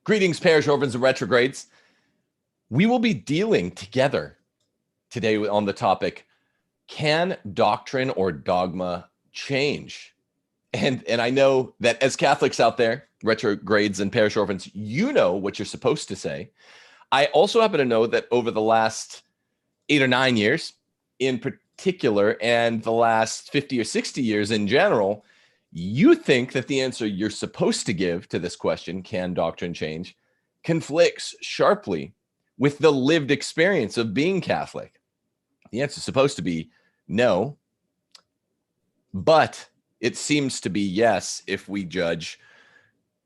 Greetings, pairs, orphans, and retrogrades. We will be dealing together today on the topic, can doctrine or dogma change? And I know that as Catholics out there, retrogrades and parish orphans, you know what you're supposed to say. I also happen to know that over the last 8 or 9 years in particular, and the last 50 or 60 years in general, you think that the answer you're supposed to give to this question, can doctrine change, conflicts sharply with the lived experience of being Catholic. The answer is supposed to be no, but it seems to be yes if we judge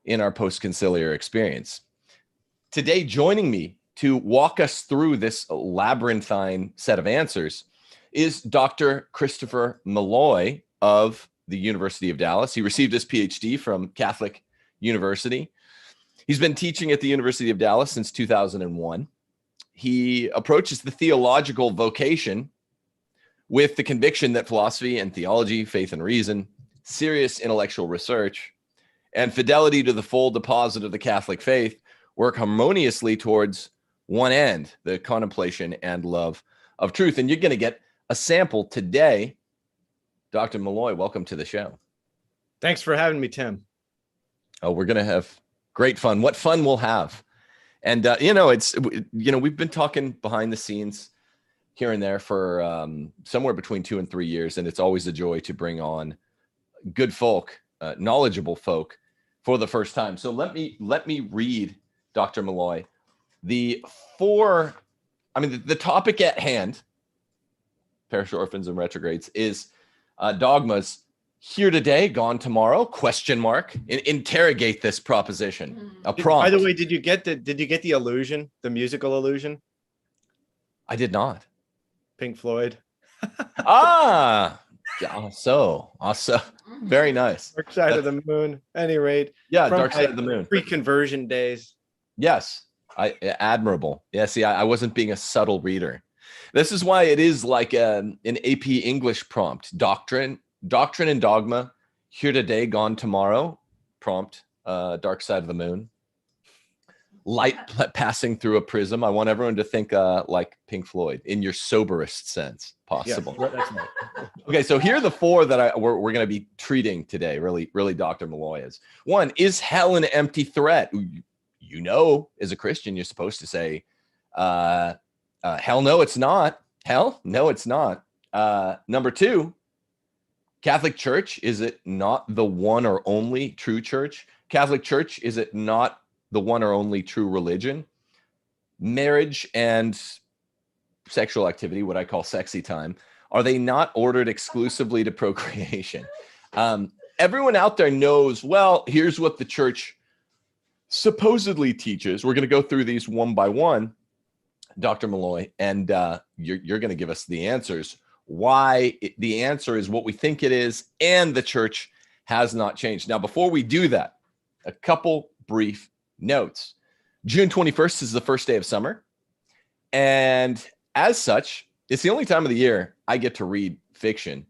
in our post-conciliar experience. Today, joining me to walk us through this labyrinthine set of answers is Dr. Christopher Malloy of the University of Dallas. He received his PhD from Catholic University. He's been teaching at the University of Dallas since 2001. He approaches the theological vocation with the conviction that philosophy and theology, faith and reason, serious intellectual research, and fidelity to the full deposit of the Catholic faith work harmoniously towards one end, the contemplation and love of truth. And you're going to get a sample today. Dr. Malloy, welcome to the show. Thanks for having me, Tim. Oh, we're going to have great fun. What fun we'll have. And, we've been talking behind the scenes here and there for somewhere between 2 and 3 years. And it's always a joy to bring on good folk, knowledgeable folk for the first time. So let me read, Dr. Malloy, the topic at hand, parish orphans and retrogrades, is dogmas here today, gone tomorrow, question mark. Interrogate this proposition. A prompt. By the way, did you get the illusion, the musical illusion? I did not. Pink Floyd. So very nice. Dark Side of the Moon. Any rate. Yeah, Dark Side of the Moon. Pre-conversion days. Yes. Admirable. Yeah, see, I wasn't being a subtle reader. This is why it is like an AP English prompt. Doctrine and dogma, here today, gone tomorrow. Prompt, Dark Side of the Moon. Light passing through a prism. I want everyone to think like Pink Floyd in your soberest sense possible. Yeah, that's right. Okay, so here are the 4 that we're going to be treating today. Really, Dr. Malloy is. 1, is hell an empty threat? You know, as a Christian, you're supposed to say, hell no, it's not. Hell no, it's not. Number 2, Catholic Church, is it not the one or only true church? Catholic Church, is it not the one or only true religion? Marriage and sexual activity, what I call sexy time, are they not ordered exclusively to procreation? Everyone out there knows, well, here's what the church supposedly teaches. We're going to go through these one by one, Dr. Malloy, and you're going to give us the answers. Why the answer is what we think it is, and the church has not changed. Now, before we do that, a couple brief notes. June 21st is the first day of summer. And as such, it's the only time of the year I get to read fiction.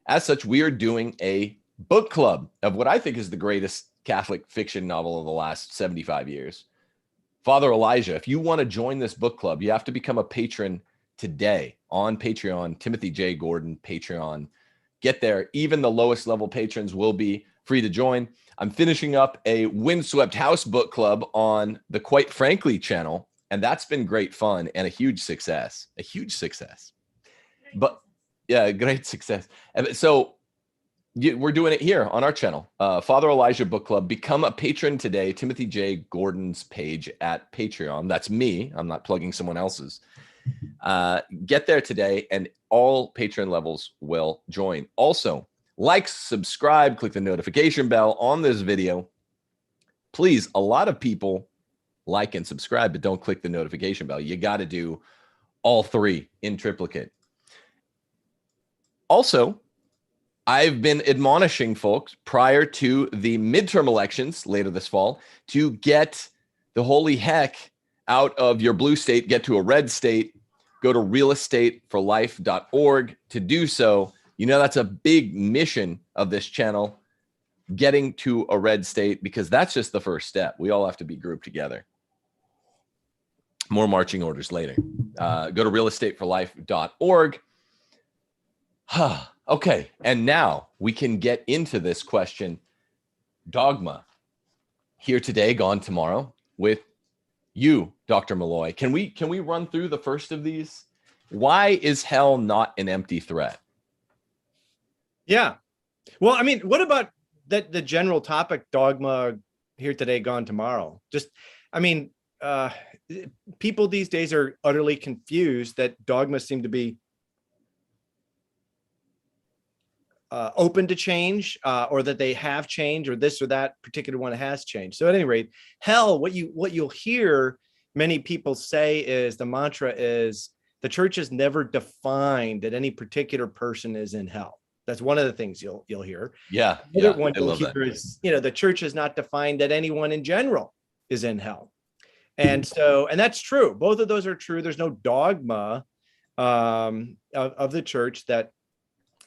As such, we are doing a book club of what I think is the greatest Catholic fiction novel of the last 75 years. Father Elijah. If you want to join this book club, you have to become a patron today on Patreon, Timothy J. Gordon Patreon. Get there. Even the lowest level patrons will be free to join. I'm finishing up a Windswept House book club on the Quite Frankly channel, and that's been great fun and a huge success. But yeah, great success. So we're doing it here on our channel, Father Elijah Book Club. Become a patron today. Timothy J. Gordon's page at Patreon. That's me. I'm not plugging someone else's. Get there today, and all patron levels will join. Also, like, subscribe, click the notification bell on this video. Please, a lot of people like and subscribe, but don't click the notification bell. You got to do all 3 in triplicate. Also, I've been admonishing folks prior to the midterm elections later this fall to get the holy heck out of your blue state, get to a red state, go to realestateforlife.org to do so. You know, that's a big mission of this channel. getting to a red state, because that's just the first step. We all have to be grouped together. More marching orders later. Go to realestateforlife.org. Okay, and now we can get into this question. Dogma, here today, gone tomorrow, with you, Dr. Malloy. Can we run through the first of these? Why is hell not an empty threat? Yeah. Well, I mean, what about the general topic, dogma, here today, gone tomorrow? Just, I mean, people these days are utterly confused that dogmas seem to be open to change, or that they have changed, or this or that particular one has changed. So at any rate, hell, what you'll hear many people say is, the mantra is, the church has never defined that any particular person is in hell. That's one of the things you'll hear. Yeah. The other one you'll hear is, the church has not defined that anyone in general is in hell. And so, and that's true. Both of those are true. There's no dogma of the church that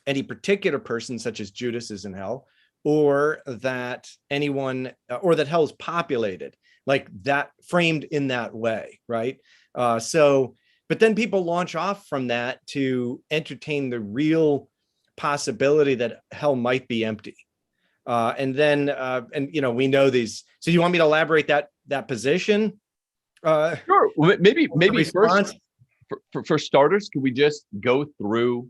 any particular person, such as Judas, is in hell, or that anyone, or that hell is populated, like that, framed in that way, right? But then people launch off from that to entertain the real possibility that hell might be empty. And we know these. So you want me to elaborate that position? Sure. Maybe first, for starters, could we just go through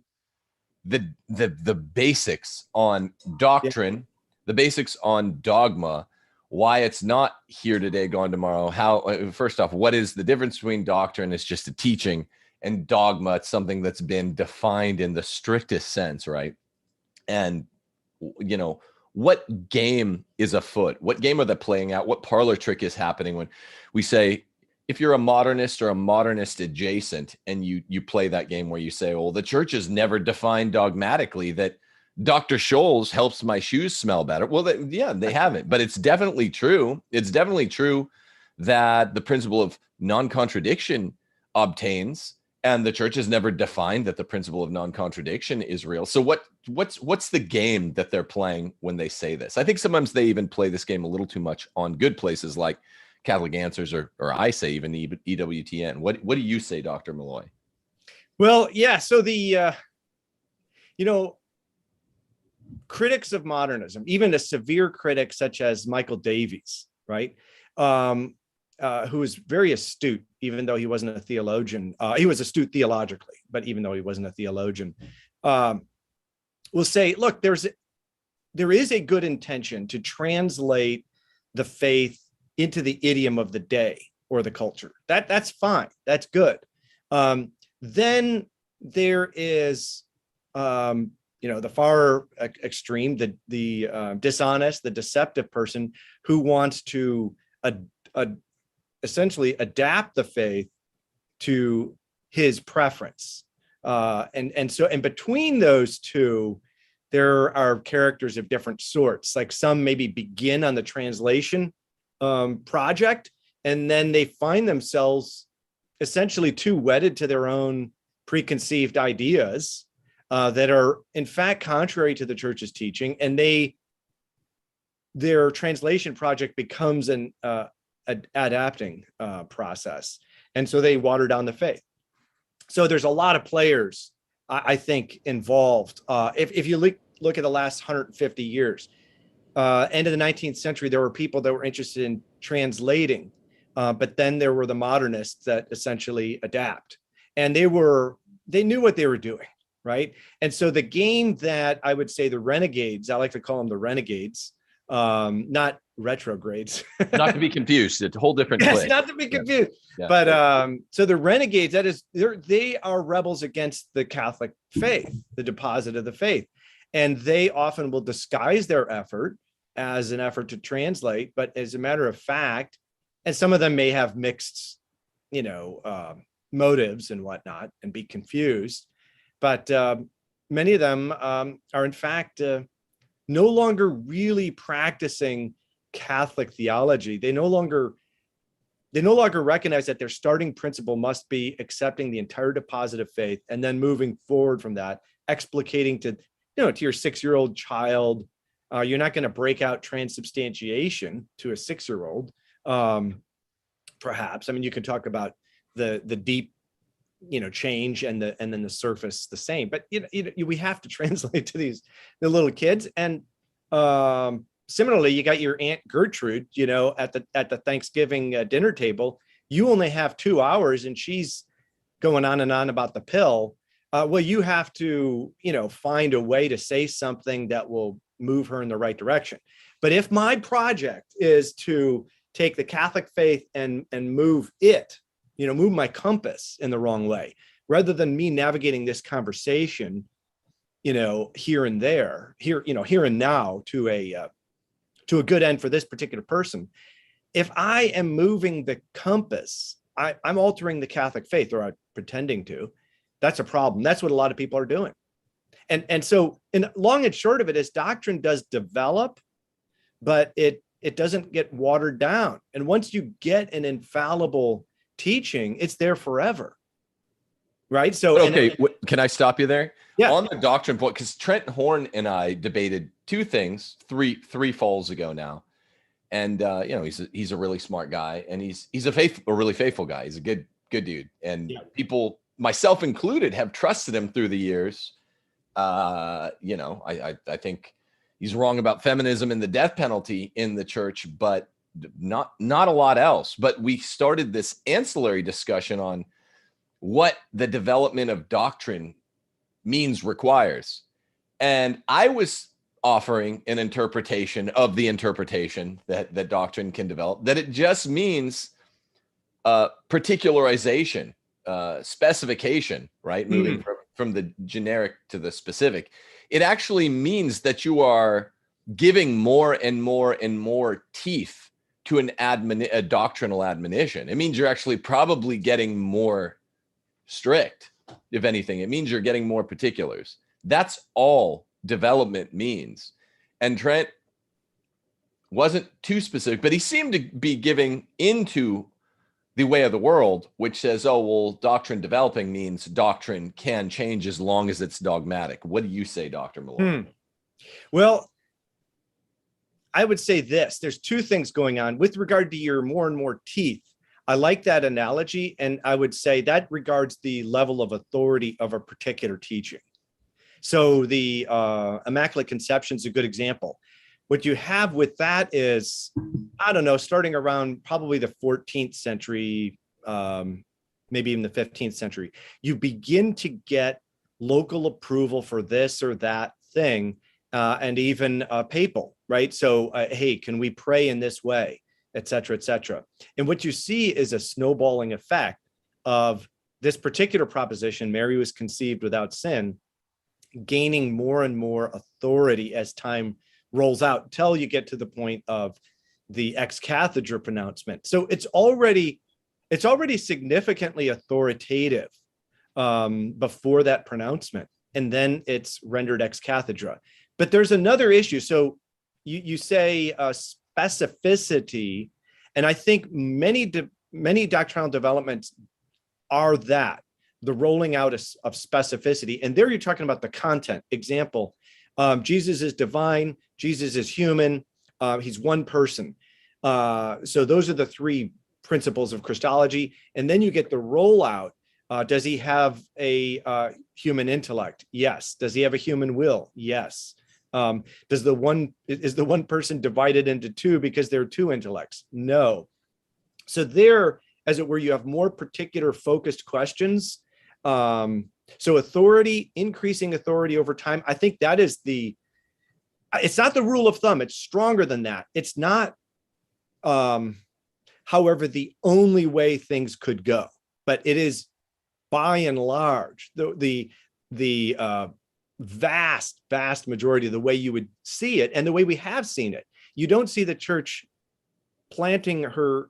the basics on doctrine, the basics on dogma, why it's not here today, gone tomorrow? How, first off, what is the difference between doctrine, it's just a teaching, and dogma, it's something that's been defined in the strictest sense, right? And what game is afoot? What game are they playing out? What parlor trick is happening when we say, if you're a modernist or a modernist adjacent, and you play that game where you say, well, the church has never defined dogmatically that Dr. Scholl's helps my shoes smell better. Well, they haven't, but it's definitely true. It's definitely true that the principle of non-contradiction obtains, and the church has never defined that the principle of non-contradiction is real. So what's the game that they're playing when they say this? I think sometimes they even play this game a little too much on good places like Catholic Answers, or I say even EWTN. What do you say, Dr. Malloy? Well, yeah. So the critics of modernism, even a severe critic such as Michael Davies, right, who was very astute, even though he wasn't a theologian. He was astute theologically, but even though he wasn't a theologian, will say, look, there is a good intention to translate the faith into the idiom of the day or the culture. That's fine. That's good. Then there is, the far extreme, the dishonest, the deceptive person who wants to essentially adapt the faith to his preference. And between those two, there are characters of different sorts. Like some maybe begin on the translation project, and then they find themselves essentially too wedded to their own preconceived ideas that are in fact contrary to the church's teaching, and their translation project becomes an adapting process, and so they water down the faith. So there's a lot of players, I think, involved. If you look at the last 150 years, end of the 19th century, there were people that were interested in translating, but then there were the modernists that essentially adapt, and they knew what they were doing, right? And so the game that I would say the renegades, I like to call them the renegades, not retrogrades. Not to be confused, it's a whole different yes, play. not to be confused. Yeah. But so the renegades, that is, they are rebels against the Catholic faith, the deposit of the faith, and they often will disguise their effort as an effort to translate, but as a matter of fact, and some of them may have mixed, motives and whatnot, and be confused, but many of them are in fact no longer really practicing Catholic theology. They no longer recognize that their starting principle must be accepting the entire deposit of faith, and then moving forward from that, explicating to your 6-year-old child You're not going to break out transubstantiation to a 6-year-old. Perhaps. I mean, you can talk about the deep, change and then the surface the same. But we have to translate to the little kids. And similarly, you got your Aunt Gertrude, at the Thanksgiving dinner table. You only have 2 hours, and she's going on and on about the pill. Well, you have to, find a way to say something that will move her in the right direction. But if my project is to take the Catholic faith and move it, move my compass in the wrong way, rather than me navigating this conversation, here and there, here and now to a good end for this particular person. If I am moving the compass, I'm altering the Catholic faith, or I'm pretending to. That's a problem. That's what a lot of people are doing. And so, in long and short of it is, doctrine does develop, but it doesn't get watered down. And once you get an infallible teaching, it's there forever. Right. So, okay. Can I stop you there? Yeah. On the doctrine point, because Trent Horn and I debated two things three falls ago now. And, he's a really smart guy, and he's a really faithful guy. He's a good dude. And people, myself included, have trusted him through the years. I think he's wrong about feminism and the death penalty in the church, but not a lot else. But we started this ancillary discussion on what the development of doctrine requires. And I was offering an interpretation of the interpretation that doctrine can develop, that it just means particularization, specification, right? Moving from the generic to the specific. It actually means that you are giving more and more and more teeth to a doctrinal admonition. It means you're actually probably getting more strict. If anything, it means you're getting more particulars. That's all development means. And Trent wasn't too specific, but he seemed to be giving into the way of the world, which says, oh, well, doctrine developing means doctrine can change as long as it's dogmatic. What do you say, Dr. Malloy? Well, I would say this. There's two things going on with regard to your more and more teeth. I like that analogy, and I would say that regards the level of authority of a particular teaching. So the Immaculate Conception is a good example. What you have with that is, I don't know, starting around probably the 14th century, maybe even the 15th century, you begin to get local approval for this or that thing, and even papal, right? So, hey, can we pray in this way, et cetera, et cetera. And what you see is a snowballing effect of this particular proposition, Mary was conceived without sin, gaining more and more authority as time rolls out until you get to the point of the ex cathedra pronouncement. So it's already significantly authoritative before that pronouncement, and then it's rendered ex cathedra. But there's another issue. So you say specificity, and I think many doctrinal developments are that, the rolling out of specificity. And there you're talking about the content. Example, Jesus is divine, Jesus is human, he's one person. So those are the three principles of Christology. And then you get the rollout. Does he have a human intellect? Yes. Does he have a human will? Yes. Is the one person divided into two because there are two intellects? No. So there, as it were, you have more particular focused questions. So authority, increasing authority over time. I think that is it's not the rule of thumb. It's stronger than that. It's not, however, the only way things could go, but it is by and large, the vast majority of the way you would see it and the way we have seen it. You don't see the church planting her,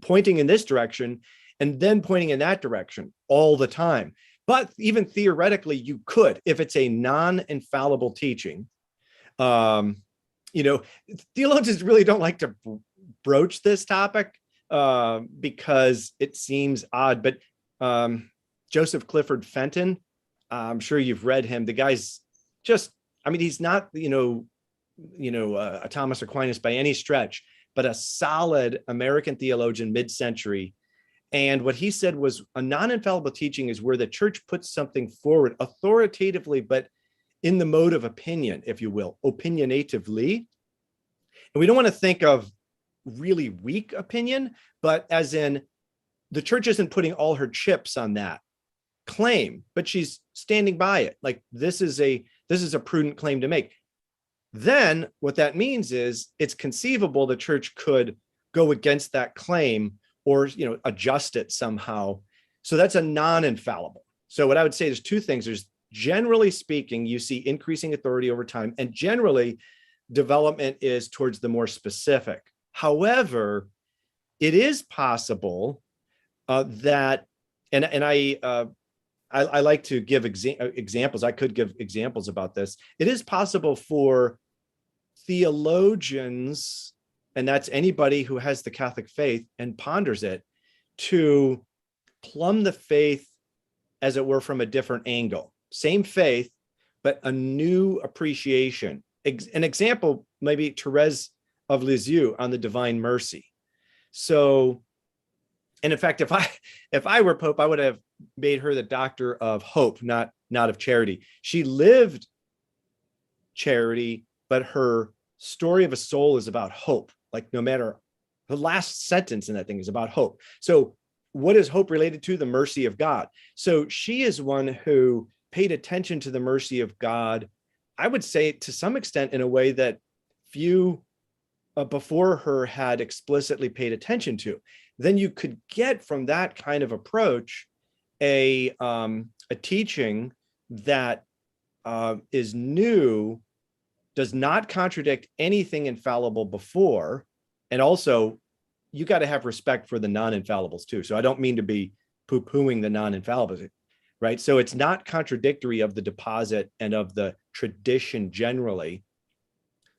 pointing in this direction and then pointing in that direction all the time. But even theoretically, you could, if it's a non-infallible teaching. Theologians really don't like to broach this topic because it seems odd. But Joseph Clifford Fenton, I'm sure you've read him. The guy's just, I mean, he's not, a Thomas Aquinas by any stretch, but a solid American theologian mid-century. And what he said was a non-infallible teaching is where the church puts something forward authoritatively, but in the mode of opinion, if you will, opinionatively. And we don't want to think of really weak opinion, but as in the church isn't putting all her chips on that claim, but she's standing by it. Like this is a prudent claim to make. Then what that means is it's conceivable the church could go against that claim or adjust it somehow. So that's a non-infallible. So what I would say, there's two things. There's, generally speaking, you see increasing authority over time, and generally development is towards the more specific. However, it is possible that, and I like to give examples. I could give examples about this. It is possible for theologians, and that's anybody who has the Catholic faith and ponders it, to plumb the faith, as it were, from a different angle. Same faith, but a new appreciation. An example, maybe Therese of Lisieux on the divine mercy. So, and in fact, if I were Pope, I would have made her the doctor of hope, not of charity. She lived charity, but her story of a soul is about hope. Like no matter, the last sentence in that thing is about hope. So what is hope related to? The mercy of God. So she is one who paid attention to the mercy of God, I would say to some extent in a way that few before her had explicitly paid attention to. Then you could get from that kind of approach a teaching that is new, does not contradict anything infallible before, and also you got to have respect for the non-infallibles too. So I don't mean to be poo-pooing the non-infallibles, right? So it's not contradictory of the deposit and of the tradition generally,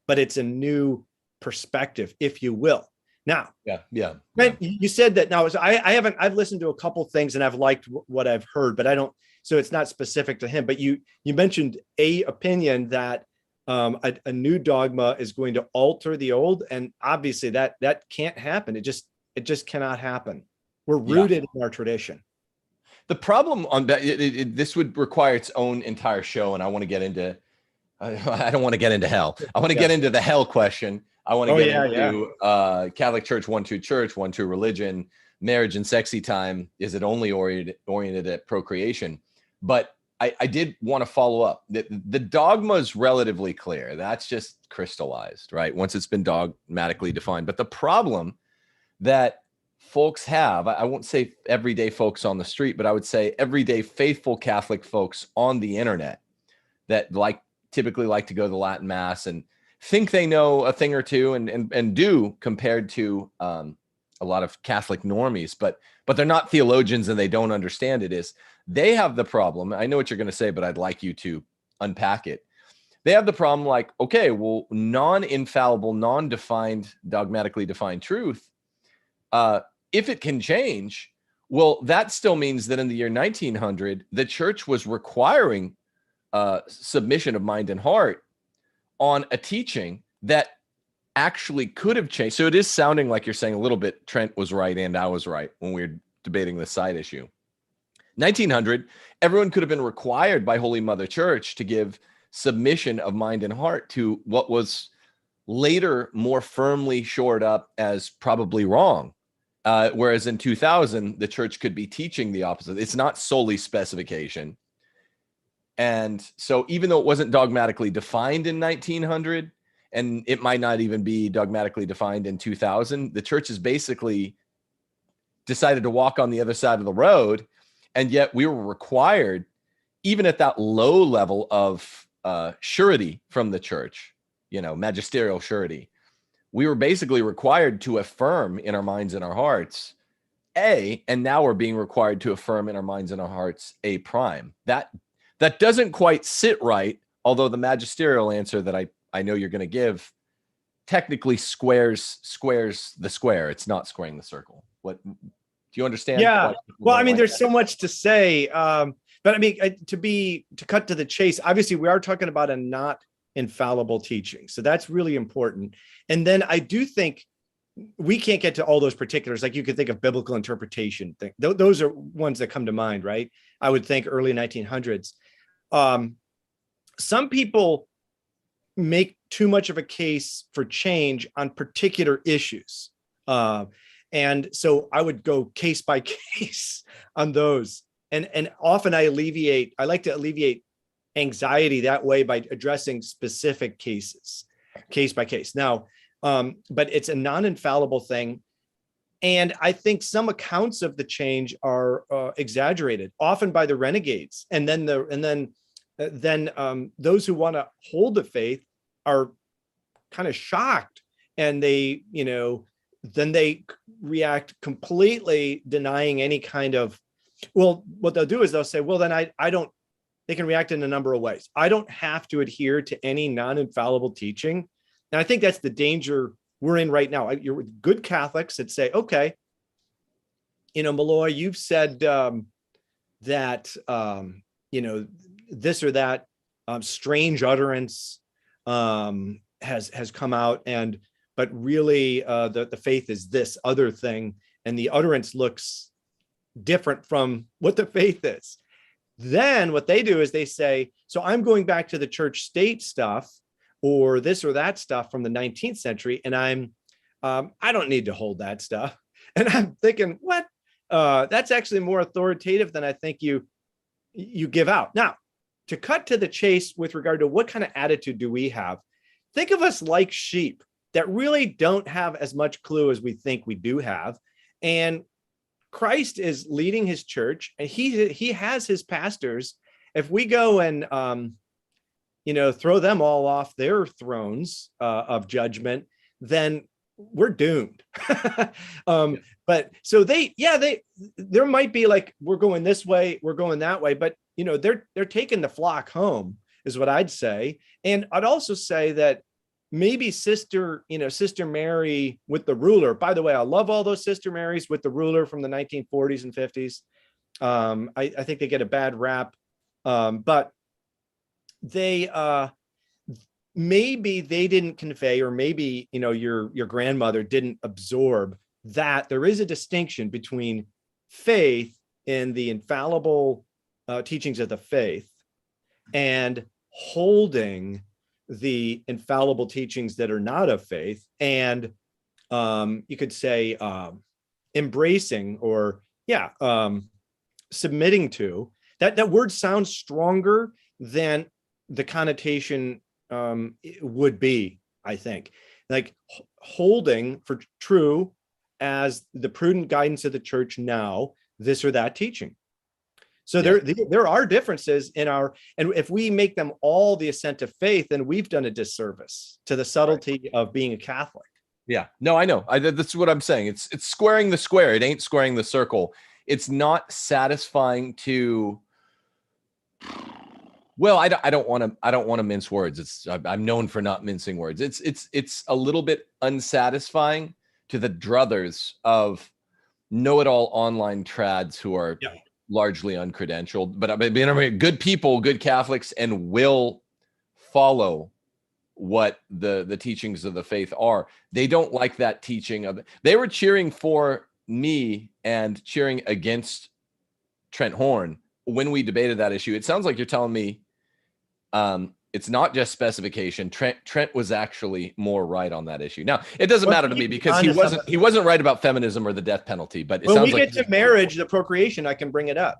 but it's a new perspective, if you will. Now, yeah. You said that. Now, I've listened to a couple things and I've liked what I've heard, but I don't. So it's not specific to him. But you mentioned a opinion that a new dogma is going to alter the old, and obviously that can't happen. It just cannot happen. We're rooted in our tradition. The problem on that, this would require its own entire show, and I want to get into. I don't want to get into hell. I want to get into the hell question. I want to get into Catholic Church, one true church, one true religion, marriage and sexy time. Is it only oriented at procreation? But I did want to follow up. The dogma is relatively clear. That's just crystallized, right? Once it's been dogmatically defined. But the problem that folks have, I won't say everyday folks on the street, but I would say everyday faithful Catholic folks on the internet that typically like to go to the Latin Mass and think they know a thing or two and do, compared to a lot of Catholic normies, but they're not theologians and they don't understand it, is they have the problem. I know what you're going to say, but I'd like you to unpack it. They have the problem like, okay, well, non-infallible, non-defined, dogmatically defined truth, if it can change, well, that still means that in the year 1900, the church was requiring submission of mind and heart on a teaching that actually could have changed. So it is sounding like you're saying a little bit Trent was right and I was right when we were debating the side issue. 1900, everyone could have been required by Holy Mother Church to give submission of mind and heart to what was later more firmly shored up as probably wrong. Whereas in 2000, the church could be teaching the opposite. It's not solely specification. And so even though it wasn't dogmatically defined in 1900, and it might not even be dogmatically defined in 2000, the church has basically decided to walk on the other side of the road. And yet we were required, even at that low level of surety from the church, magisterial surety, we were basically required to affirm in our minds and our hearts and now we're being required to affirm in our minds and our hearts A prime. That doesn't quite sit right, although the magisterial answer that I know you're going to give technically squares the square. It's not squaring the circle. What do you understand? Yeah. Well, I mean, there's so much to say, but I mean, to cut to the chase, obviously we are talking about a not infallible teaching. So that's really important. And then I do think we can't get to all those particulars. Like you could think of biblical interpretation thing. Those are ones that come to mind, right? I would think early 1900s. Some people make too much of a case for change on particular issues. And so I would go case by case on those. And often I like to alleviate anxiety that way by addressing specific cases, case by case. Now, but it's a non-infallible thing. And I think some accounts of the change are exaggerated, often by the renegades. And then those who want to hold the faith are kind of shocked, and they, then they react completely denying any kind of, well, what they'll do is they'll say, well, then I don't, they can react in a number of ways. I don't have to adhere to any non-infallible teaching. And I think that's the danger we're in right now. You're with good Catholics that say, okay, Malloy, you've said that, this or that strange utterance has come out, but really the faith is this other thing, and the utterance looks different from what the faith is. Then what they do is they say, so I'm going back to the church state stuff or this or that stuff from the 19th century, and I don't need to hold that stuff. And I'm thinking, what? That's actually more authoritative than I think you give out. Now, to cut to the chase with regard to what kind of attitude do we have, think of us like sheep that really don't have as much clue as we think we do have. And Christ is leading his church, and he has his pastors. If we go and throw them all off their thrones of judgment, then we're doomed. But so there might be like, we're going this way, we're going that way, but they're taking the flock home is what I'd say. And I'd also say that maybe Sister Mary with the ruler, by the way, I love all those Sister Marys with the ruler from the 1940s and 50s. I think they get a bad rap, but they maybe they didn't convey, or maybe your grandmother didn't absorb that there is a distinction between faith in the infallible teachings of the faith and holding the infallible teachings that are not of faith, and you could say embracing or submitting to. That word sounds stronger than the connotation would be, I think. Like holding for true as the prudent guidance of the church now, this or that teaching. So there are differences in our, and if we make them all the assent of faith, then we've done a disservice to the subtlety of being a Catholic. Yeah, no, I know. That's what I'm saying. It's squaring the square. It ain't squaring the circle. It's not satisfying to. Well, I don't want to mince words. I'm known for not mincing words. It's a little bit unsatisfying to the druthers of know-it-all online trads who are largely uncredentialed, but I mean, good people, good Catholics, and will follow what the teachings of the faith are. They don't like that teaching of. They were cheering for me and cheering against Trent Horn when we debated that issue. It sounds like you're telling me it's not just specification. Trent was actually more right on that issue. Now, it doesn't matter to me because he wasn't right about feminism or the death penalty. But it sounds like when we get to marriage, the procreation, I can bring it up.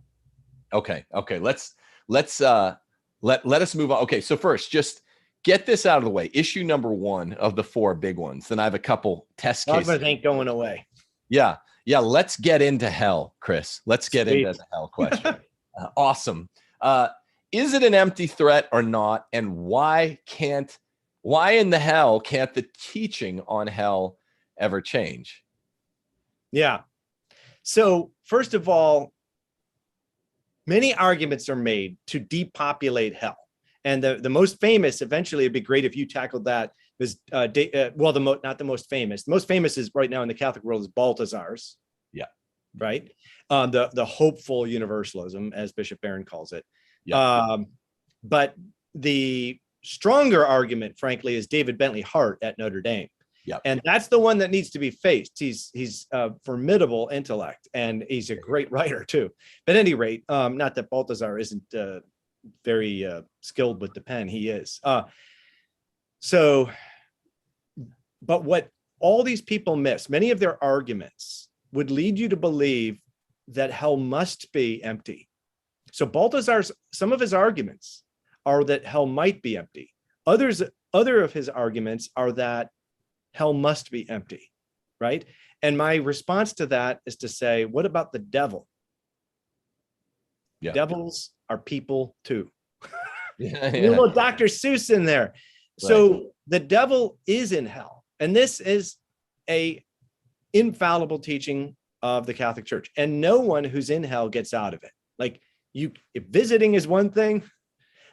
Okay. Let's let us move on. Okay, so first, just get this out of the way. Issue number 1 of the 4 big ones. Then I have a couple test cases. Dogmas ain't going away. Yeah. Let's get into hell, Chris. Let's get into the hell question. Awesome. Is it an empty threat or not? And why in the hell can't the teaching on hell ever change? Yeah. So first of all, many arguments are made to depopulate hell. And the most famous, eventually it'd be great if you tackled that, is not the most famous. The most famous is right now in the Catholic world is Balthazar's. Yeah. Right. The hopeful universalism, as Bishop Barron calls it. Yeah. But the stronger argument, frankly, is David Bentley Hart at Notre Dame. Yep. And that's the one that needs to be faced. He's a formidable intellect, and he's a great writer too. But at any rate, not that Balthazar isn't very skilled with the pen. He is. But what all these people miss, many of their arguments would lead you to believe that hell must be empty. So some of his arguments are that hell might be empty. Other of his arguments are that hell must be empty, right? And my response to that is to say, what about the devil? Yeah. Devils are people too. A little Dr. Seuss in there. Right. So the devil is in hell. And this is a infallible teaching of the Catholic Church. And no one who's in hell gets out of it. Like, if visiting is one thing,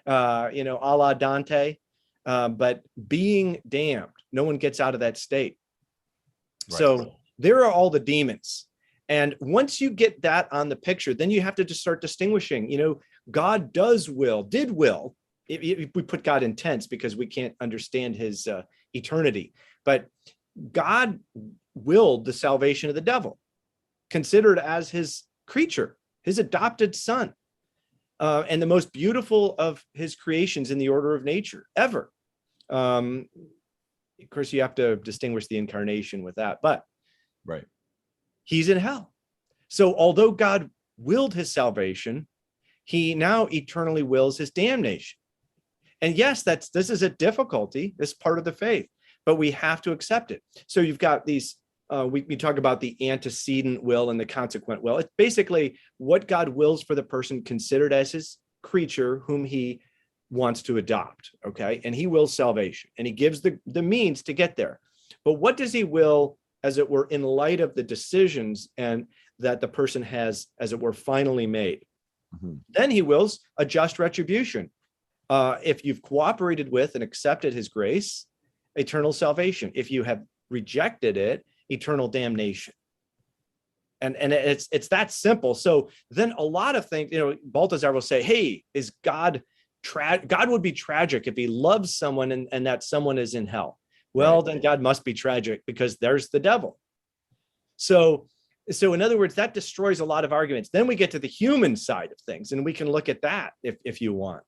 a la Dante, but being damned, no one gets out of that state. Right. So there are all the demons. And once you get that on the picture, then you have to just start distinguishing, God did will. We put God in tense because we can't understand his eternity, but God willed the salvation of the devil, considered as his creature, his adopted son, and the most beautiful of his creations in the order of nature ever. Of course, you have to distinguish the incarnation with that, but right, he's in hell. So although God willed his salvation, he now eternally wills his damnation. And yes, this is a difficulty, this part of the faith, but we have to accept it. So you've got these, we talk about the antecedent will and the consequent will. It's basically what God wills for the person considered as his creature whom he wants to adopt, okay? And he wills salvation, and he gives the means to get there. But what does he will, as it were, in light of the decisions and that the person has, as it were, finally made? Mm-hmm. Then he wills a just retribution. If you've cooperated with and accepted his grace, eternal salvation. If you have rejected it, eternal damnation. And it's that simple. So then a lot of things, Balthazar will say, hey, is God would be tragic if he loves someone and that someone is in hell. Well, right. Then God must be tragic because there's the devil. So in other words, that destroys a lot of arguments. Then we get to the human side of things, and we can look at that if you want.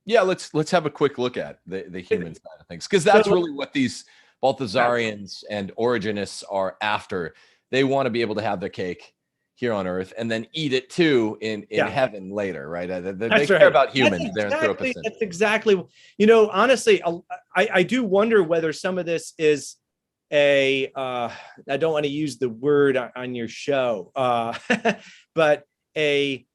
Yeah, let's have a quick look at the human side of things, because that's really what these Balthazarians and Origenists are after. They want to be able to have their cake here on earth and then eat it too in heaven later, right? They care about humans. That's exactly, honestly, I do wonder whether some of this is I don't want to use the word on your show, but a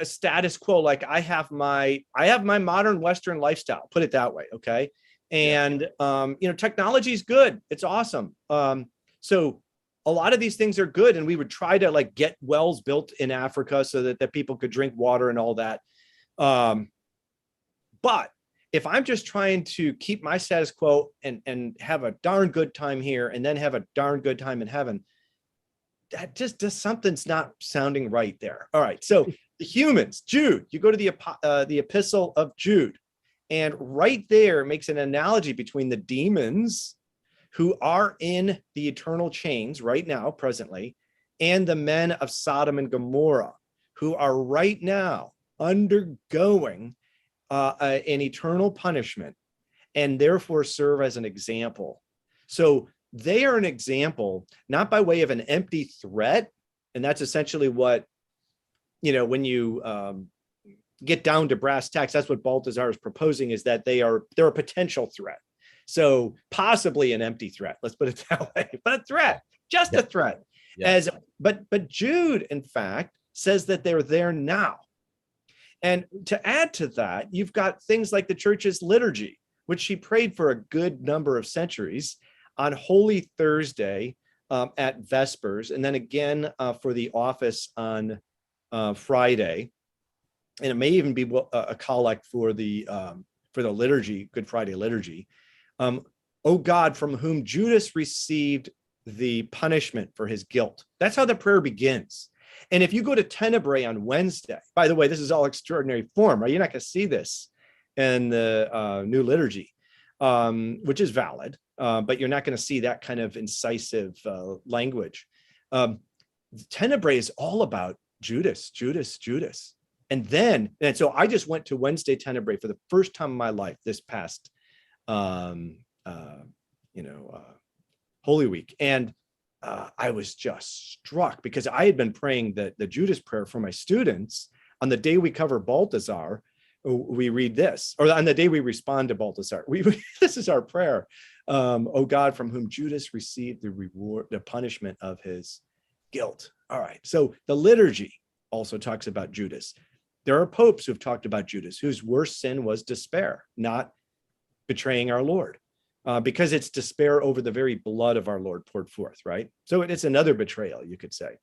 status quo. Like I have my modern Western lifestyle, put it that way. Okay. And, technology is good. It's awesome. So a lot of these things are good. And we would try to get wells built in Africa so that people could drink water and all that. But if I'm just trying to keep my status quo and have a darn good time here and then have a darn good time in heaven, that just something's not sounding right there. All right. So the humans, Jude, you go to the epistle of Jude, and right there makes an analogy between the demons who are in the eternal chains right now, presently, and the men of Sodom and Gomorrah, who are right now undergoing an eternal punishment and therefore serve as an example. So they are an example, not by way of an empty threat. And that's essentially what, when you get down to brass tacks, that's what Balthazar is proposing, is that they're a potential threat. So possibly an empty threat, let's put it that way, but a threat, just a threat. But Jude, in fact, says that they're there now. And to add to that, you've got things like the church's liturgy, which she prayed for a good number of centuries on Holy Thursday at Vespers, and then again for the office on Friday. And it may even be a collect for the liturgy, Good Friday liturgy. O God, from whom Judas received the punishment for his guilt. That's how the prayer begins. And if you go to Tenebrae on Wednesday, by the way, this is all extraordinary form, right? You're not going to see this and the New Liturgy, which is valid, but you're not going to see that kind of incisive language. Tenebrae is all about Judas. And so I just went to Wednesday Tenebrae for the first time in my life this past, Holy Week. And I was just struck because I had been praying the Judas prayer for my students. On the day we cover Balthasar, we read this, or on the day we respond to Balthasar, this is our prayer. Oh God, from whom Judas received the reward, the punishment of his guilt. All right. So the liturgy also talks about Judas. There are popes who've talked about Judas, whose worst sin was despair, not betraying our Lord, because it's despair over the very blood of our Lord poured forth, right? So it's another betrayal, you could say.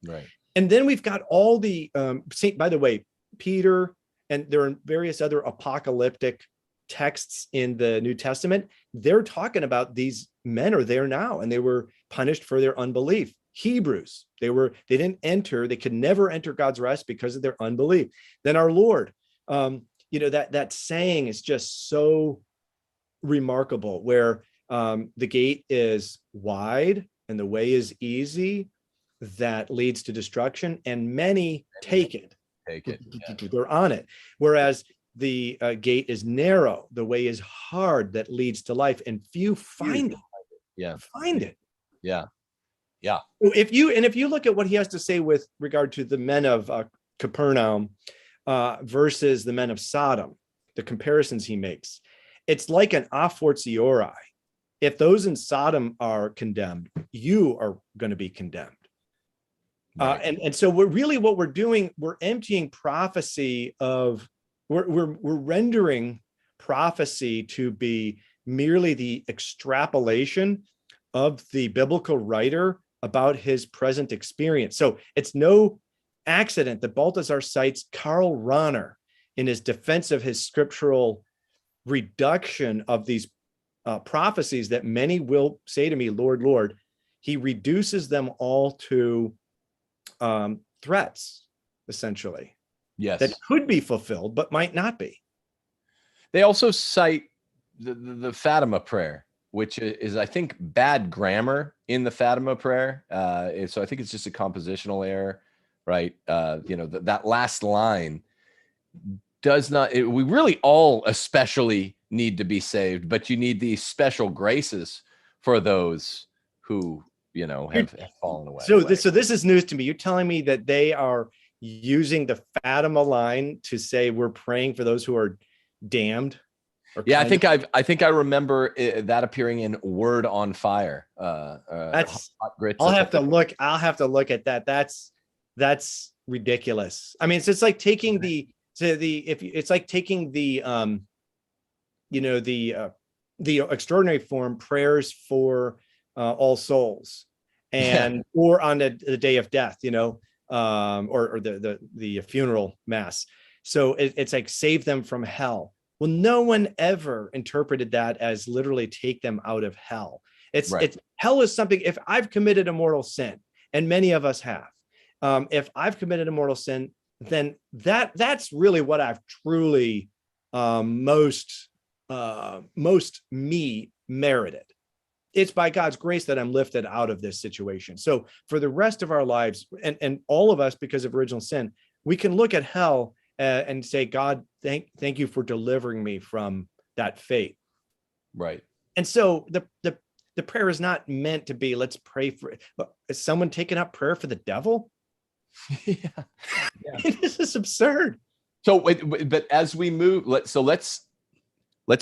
Right. And then we've got all the, by the way, Peter, and there are various other apocalyptic texts in the New Testament. They're talking about these men are there now, and they were punished for their unbelief. Hebrews, they could never enter God's rest because of their unbelief. Then our Lord, that saying is just so remarkable, where the gate is wide and the way is easy that leads to destruction, and many take it. They're on it. Whereas the gate is narrow, the way is hard that leads to life, and few find it. Find it. Yeah. If you look at what he has to say with regard to the men of Capernaum versus the men of Sodom, the comparisons he makes, it's like an a fortiori. If those in Sodom are condemned, you are going to be condemned. Right. And so what we're doing, we're emptying prophecy of, we're rendering prophecy to be merely the extrapolation of the biblical writer about his present experience. So it's no accident that Balthasar cites Karl Rahner in his defense of his scriptural reduction of these prophecies that many will say to me, Lord, Lord. He reduces them all to threats, essentially. Yes. That could be fulfilled, but might not be. They also cite the Fatima prayer, which is, I think, bad grammar in the Fatima prayer. So I think it's just a compositional error, right? That last line does not, we really all especially need to be saved, but you need these special graces for those who, have fallen away. So this is news to me. You're telling me that they are using the Fatima line to say we're praying for those who are damned? Yeah, I think I remember that appearing in Word on Fire. That's I'll have to look at that. That's ridiculous. I mean, it's like taking the extraordinary form prayers for all souls, and or on the day of death, or the funeral mass. So it's like save them from hell. Well, no one ever interpreted that as literally take them out of hell. It's hell is something. If I've committed a mortal sin, and many of us have, if I've committed a mortal sin, then that's really what I've truly most me merited. It's by God's grace that I'm lifted out of this situation. So for the rest of our lives, and all of us, because of original sin, we can look at hell and say, God, thank you for delivering me from that fate. Right. And so the prayer is not meant to be, let's pray for it. Is someone taking up prayer for the devil? Yeah. This is absurd. So, but as we move, let's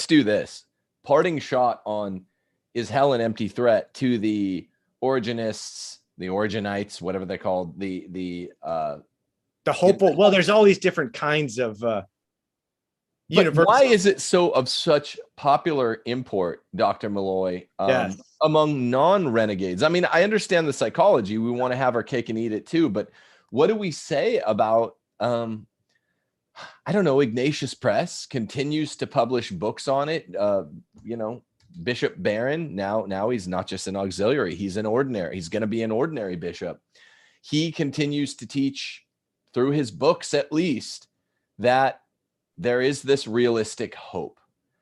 do this. Parting shot on, is hell an empty threat to the Origenists, the Origenites, whatever they're called, the hopeful. Well, there's all these different kinds of universal. Why is it so of such popular import, Dr. Malloy, among non-renegades? I mean, I understand the psychology. We want to have our cake and eat it too, but what do we say about, I don't know, Ignatius Press continues to publish books on it. Bishop Barron, now he's not just an auxiliary, he's an ordinary. He's going to be an ordinary bishop. He continues to teach through his books, at least, that there is this realistic hope.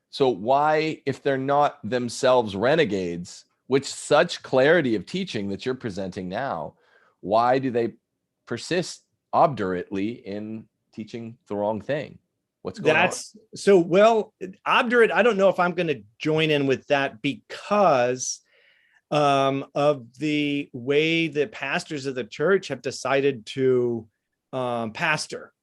So why, if they're not themselves renegades, with such clarity of teaching that you're presenting now, why do they persist obdurately in teaching the wrong thing? What's going on? So, well, obdurate, I don't know if I'm going to join in with that because of the way the pastors of the church have decided to pastor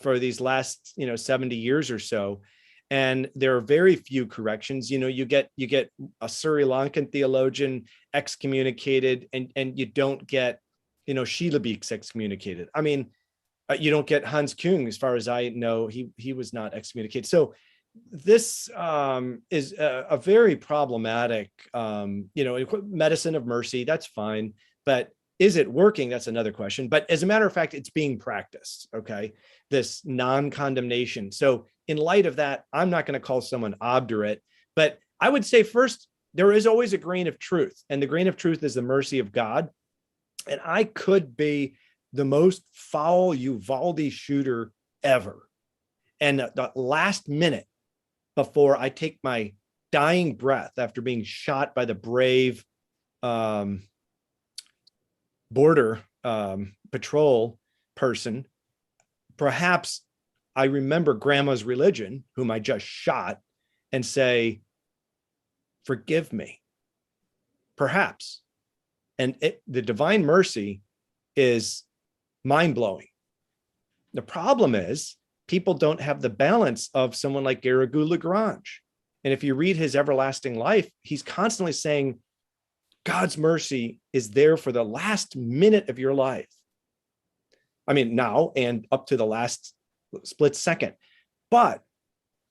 for these last 70 years or so. And there are very few corrections. You get a Sri Lankan theologian excommunicated, and you don't get Sheila Beeks excommunicated. I mean, you don't get Hans Küng, as far as I know. He was not excommunicated. So this is a very problematic, medicine of mercy. That's fine, but is it working? That's another question. But as a matter of fact, it's being practiced. Okay, this non-condemnation. So in light of that, I'm not going to call someone obdurate, but I would say first, there is always a grain of truth, and the grain of truth is the mercy of God. And I could be the most foul Uvalde shooter ever, and the last minute before I take my dying breath after being shot by the brave border patrol person, perhaps I remember grandma's religion, whom I just shot, and say, forgive me, perhaps. And the divine mercy is mind-blowing. The problem is people don't have the balance of someone like Garrigou Lagrange. And if you read his Everlasting Life, he's constantly saying, God's mercy is there for the last minute of your life. I mean, now and up to the last split second. But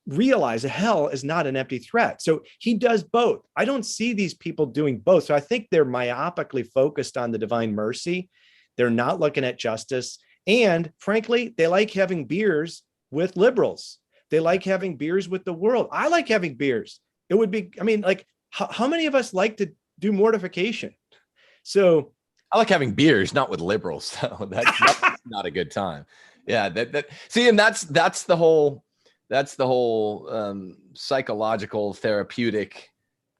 realize that hell is not an empty threat. So he does both. I don't see these people doing both. So I think they're myopically focused on the divine mercy. They're not looking at justice. And frankly, they like having beers with liberals. They like having beers with the world. I like having beers. It would be, I mean, like, how many of us like to do mortification? So I like having beers, not with liberals. So that's not a good time. Yeah. See, and that's the whole psychological therapeutic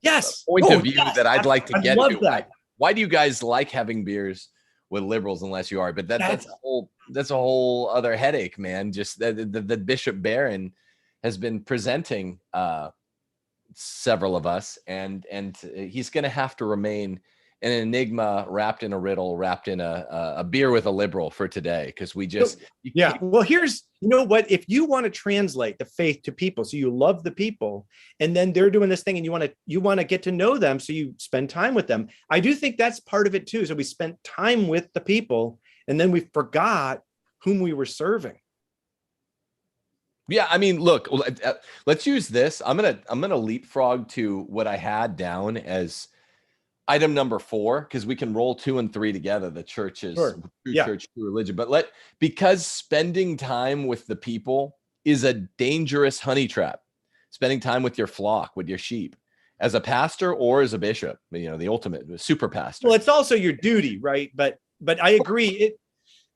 point of view that I'd like to get to. Why do you guys like having beers with liberals unless you are? But that's a whole other headache, man. Just the Bishop Barron has been presenting several of us, and he's going to have to remain an enigma wrapped in a riddle, wrapped in a beer with a liberal for today, because we just well, here's what, if you want to translate the faith to people, so you love the people, and then they're doing this thing, and you want to get to know them, so you spend time with them. I do think that's part of it too. So we spent time with the people, and then we forgot whom we were serving. Yeah, I mean, look, let's use this. I'm gonna leapfrog to what I had down as item number 4, because we can roll 2 and 3 together. The church's true church, true religion. But because spending time with the people is a dangerous honey trap. Spending time with your flock, with your sheep, as a pastor or as a bishop, the ultimate super pastor. Well, it's also your duty, right? But I agree.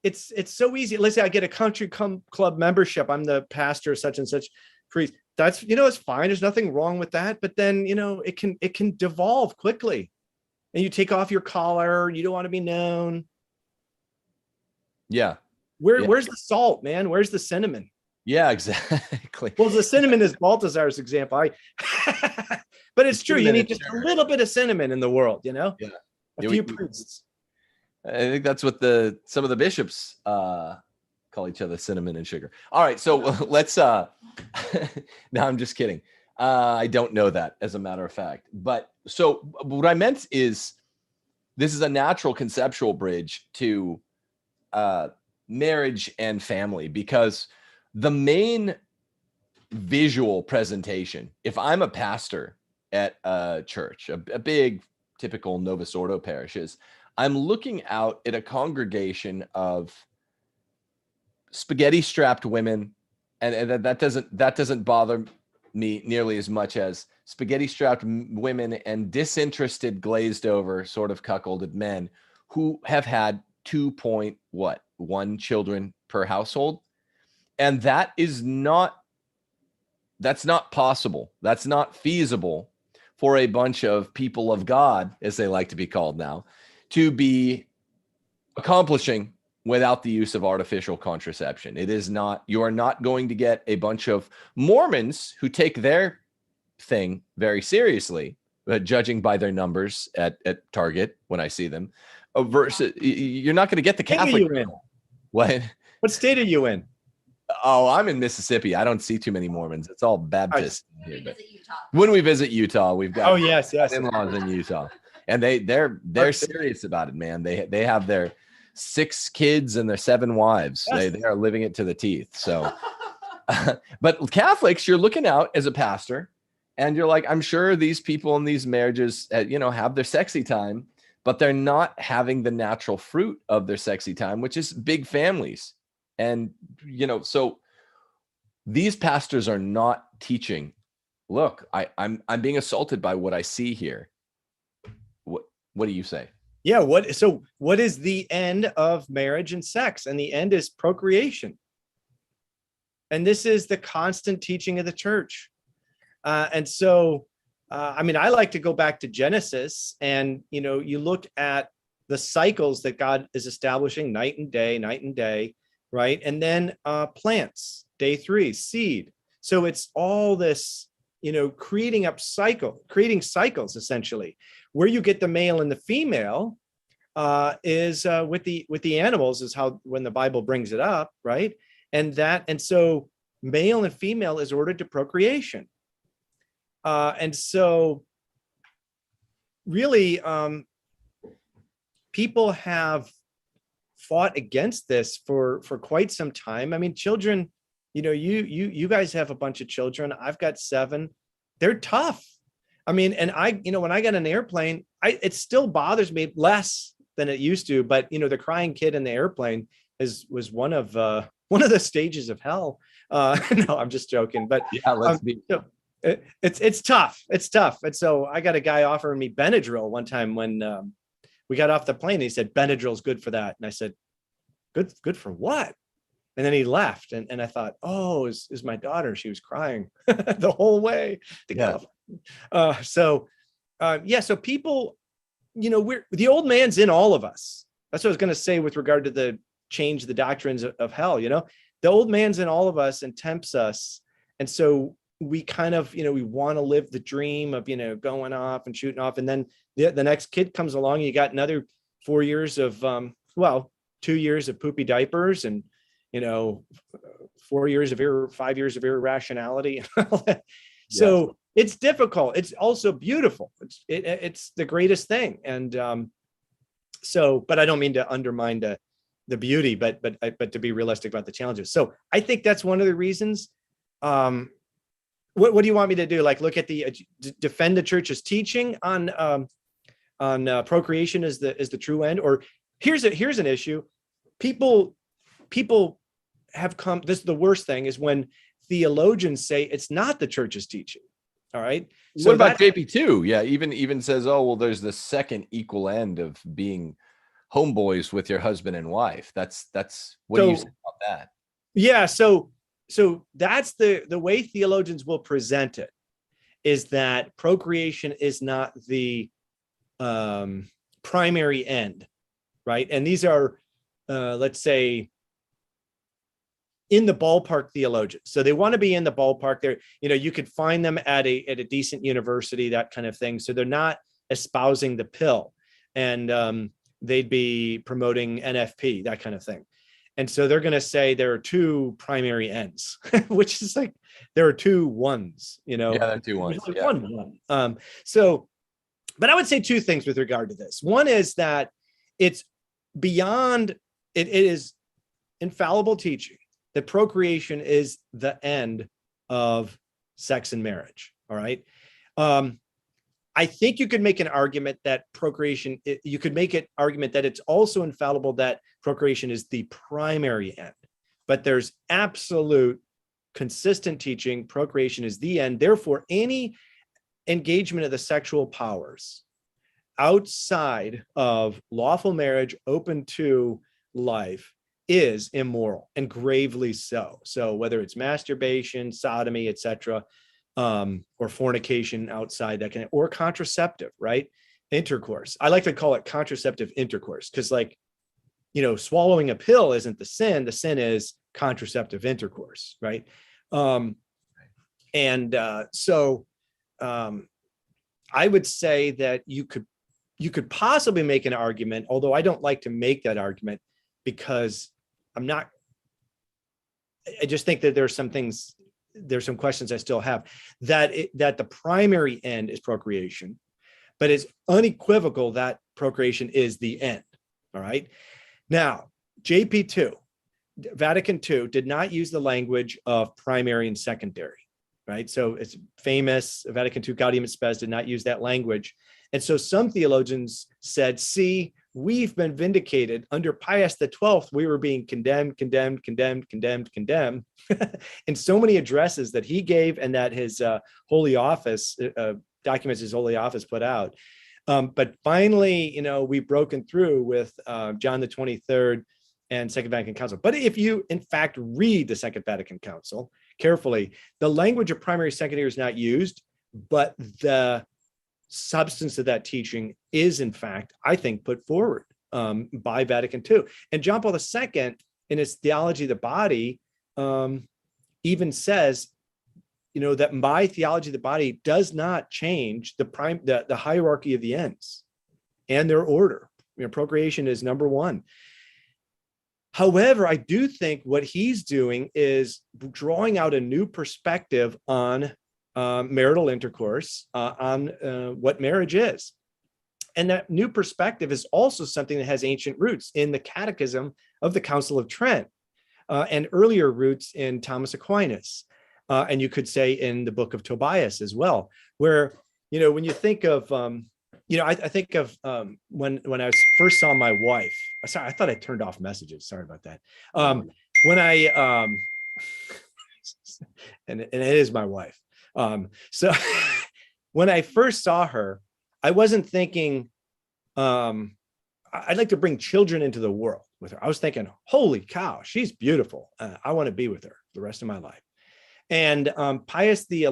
It's so easy. Let's say I get a country club membership. I'm the pastor of such and such priest. That's, it's fine. There's nothing wrong with that. But then, it can devolve quickly. And you take off your collar. You don't want to be known. Yeah. Where's the salt, man? Where's the cinnamon? Yeah, exactly. Well, the cinnamon is Balthazar's example. But it's true. You need just a little bit of cinnamon in the world, Yeah. A few priests. I think that's what some of the bishops call each other, cinnamon and sugar. All right. So let's, no, I'm just kidding. I don't know that, as a matter of fact. But so what I meant is, this is a natural conceptual bridge to marriage and family, because the main visual presentation, if I'm a pastor at a church, a big typical Novus Ordo parishes, I'm looking out at a congregation of spaghetti strapped women, and that doesn't bother me nearly as much as spaghetti strapped women and disinterested, glazed over, sort of cuckolded men who have had 2.1 children per household. And that is not that's not possible. That's not feasible for a bunch of people of God, as they like to be called now, to be accomplishing without the use of artificial contraception. It is not, you are not going to get a bunch of Mormons who take their thing very seriously, judging by their numbers at Target when I see them, versus you're not going to get the Catholic. What state are you in? Oh, I'm in Mississippi. I don't see too many Mormons. It's all Baptist here. But when we visit Utah, we've got yes in-laws in Utah, and they're serious about it, man. They have their 6 kids and their 7 wives. Yes. They are living it to the teeth. So, but Catholics, you're looking out as a pastor, and you're like, I'm sure these people in these marriages, have their sexy time, but they're not having the natural fruit of their sexy time, which is big families. And, so these pastors are not teaching, look, I'm being assaulted by what I see here. What do you say? Yeah. What is the end of marriage and sex? And the end is procreation. And this is the constant teaching of the church. I like to go back to Genesis, and, you look at the cycles that God is establishing night and day, right? And then plants, day 3, seed. So it's all this, creating cycles essentially. Where you get the male and the female is with the animals, is how, when the Bible brings it up, right? And so male and female is ordered to procreation. And so really, people have fought against this for quite some time. I mean, children, you guys have a bunch of children. I've got 7. They're tough. I mean, and when I get an airplane, it still bothers me less than it used to, but the crying kid in the airplane was one of the stages of hell. No, I'm just joking, but yeah, let's be. It's tough. It's tough. And so I got a guy offering me Benadryl one time when we got off the plane. He said, Benadryl's good for that. And I said, good for what? And then he left. And I thought, oh, is my daughter. She was crying the whole way to get off. So people, the old man's in all of us. That's what I was going to say with regard to the change the doctrines of hell. The old man's in all of us and tempts us. And so we kind of, we want to live the dream of, going off and shooting off. And then the next kid comes along, you got another 4 years of, 2 years of poopy diapers and, 5 years of irrationality. So it's difficult. It's also beautiful. It's the greatest thing. And but I don't mean to undermine the beauty, but to be realistic about the challenges. So I think that's one of the reasons. What do you want me to do? Like, look at defend the church's teaching on procreation as the true end? Or here's an issue. People have come. This is the worst thing, is when theologians say it's not the church's teaching. All right. So what about JP2? Yeah, even says, oh well, there's the second equal end of being homeboys with your husband and wife. That's what do you say about that? Yeah. So that's the way theologians will present it, is that procreation is not the primary end, right? And these are, let's say, in the ballpark theologians. So they want to be in the ballpark there. You could find them at a decent university, that kind of thing. So they're not espousing the pill, and they'd be promoting NFP, that kind of thing. And so they're going to say there are 2 primary ends, which is like, there are 2 ones, Yeah, there are 2 ones. Like one. But I would say 2 things with regard to this. One is that it's beyond, it is infallible teaching that procreation is the end of sex and marriage. All right. I think you could make an argument that it's also infallible that procreation is the primary end, but there's absolute consistent teaching procreation is the end. Therefore, any engagement of the sexual powers outside of lawful marriage open to life is immoral, and gravely so. So whether it's masturbation, sodomy, etc., or fornication outside that or contraceptive, right? Intercourse. I like to call it contraceptive intercourse, because like, swallowing a pill isn't the sin. The sin is contraceptive intercourse, right? So I would say that you could possibly make an argument, although I don't like to make that argument, because I just think that there's some questions I still have, that the primary end is procreation, but it's unequivocal that procreation is the end. All right. Now, JP2, Vatican II, did not use the language of primary and secondary, right? So it's famous, Vatican II Gaudium et Spes did not use that language. And so some theologians said, see, we've been vindicated. Under Pius XII, we were being condemned in so many addresses that he gave, and that his Holy Office, documents his Holy Office put out. But finally, we've broken through with John the 23rd and Second Vatican Council. But if you, in fact, read the Second Vatican Council carefully, the language of primary secondary is not used, but the substance of that teaching is, in fact, I think, put forward by Vatican II. And John Paul II, in his Theology of the Body, even says, that my theology of the body does not change the hierarchy of the ends and their order. Procreation is number one. However, I do think what he's doing is drawing out a new perspective on marital intercourse, on what marriage is. And that new perspective is also something that has ancient roots in the Catechism of the Council of Trent, and earlier roots in Thomas Aquinas. And you could say in the book of Tobias as well, where, when you think of, I think of when I first saw my wife. Sorry, I thought I turned off messages. Sorry about that. When I, and it is my wife. So when I first saw her, I wasn't thinking, I'd like to bring children into the world with her. I was thinking, holy cow, she's beautiful. I want to be with her the rest of my life. And Pius XI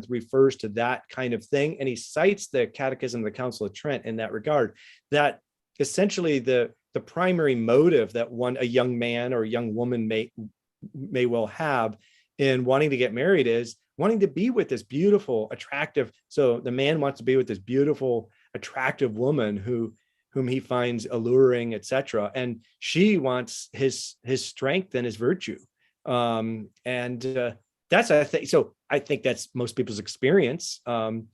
refers to that kind of thing, and he cites the Catechism of the Council of Trent in that regard, that essentially the primary motive that a young man or a young woman may well have in wanting to get married is wanting to be with this beautiful, attractive. So the man wants to be with this beautiful, attractive woman whom he finds alluring, etc. And she wants his strength and his virtue. That's a thing. So I think that's most people's experience. And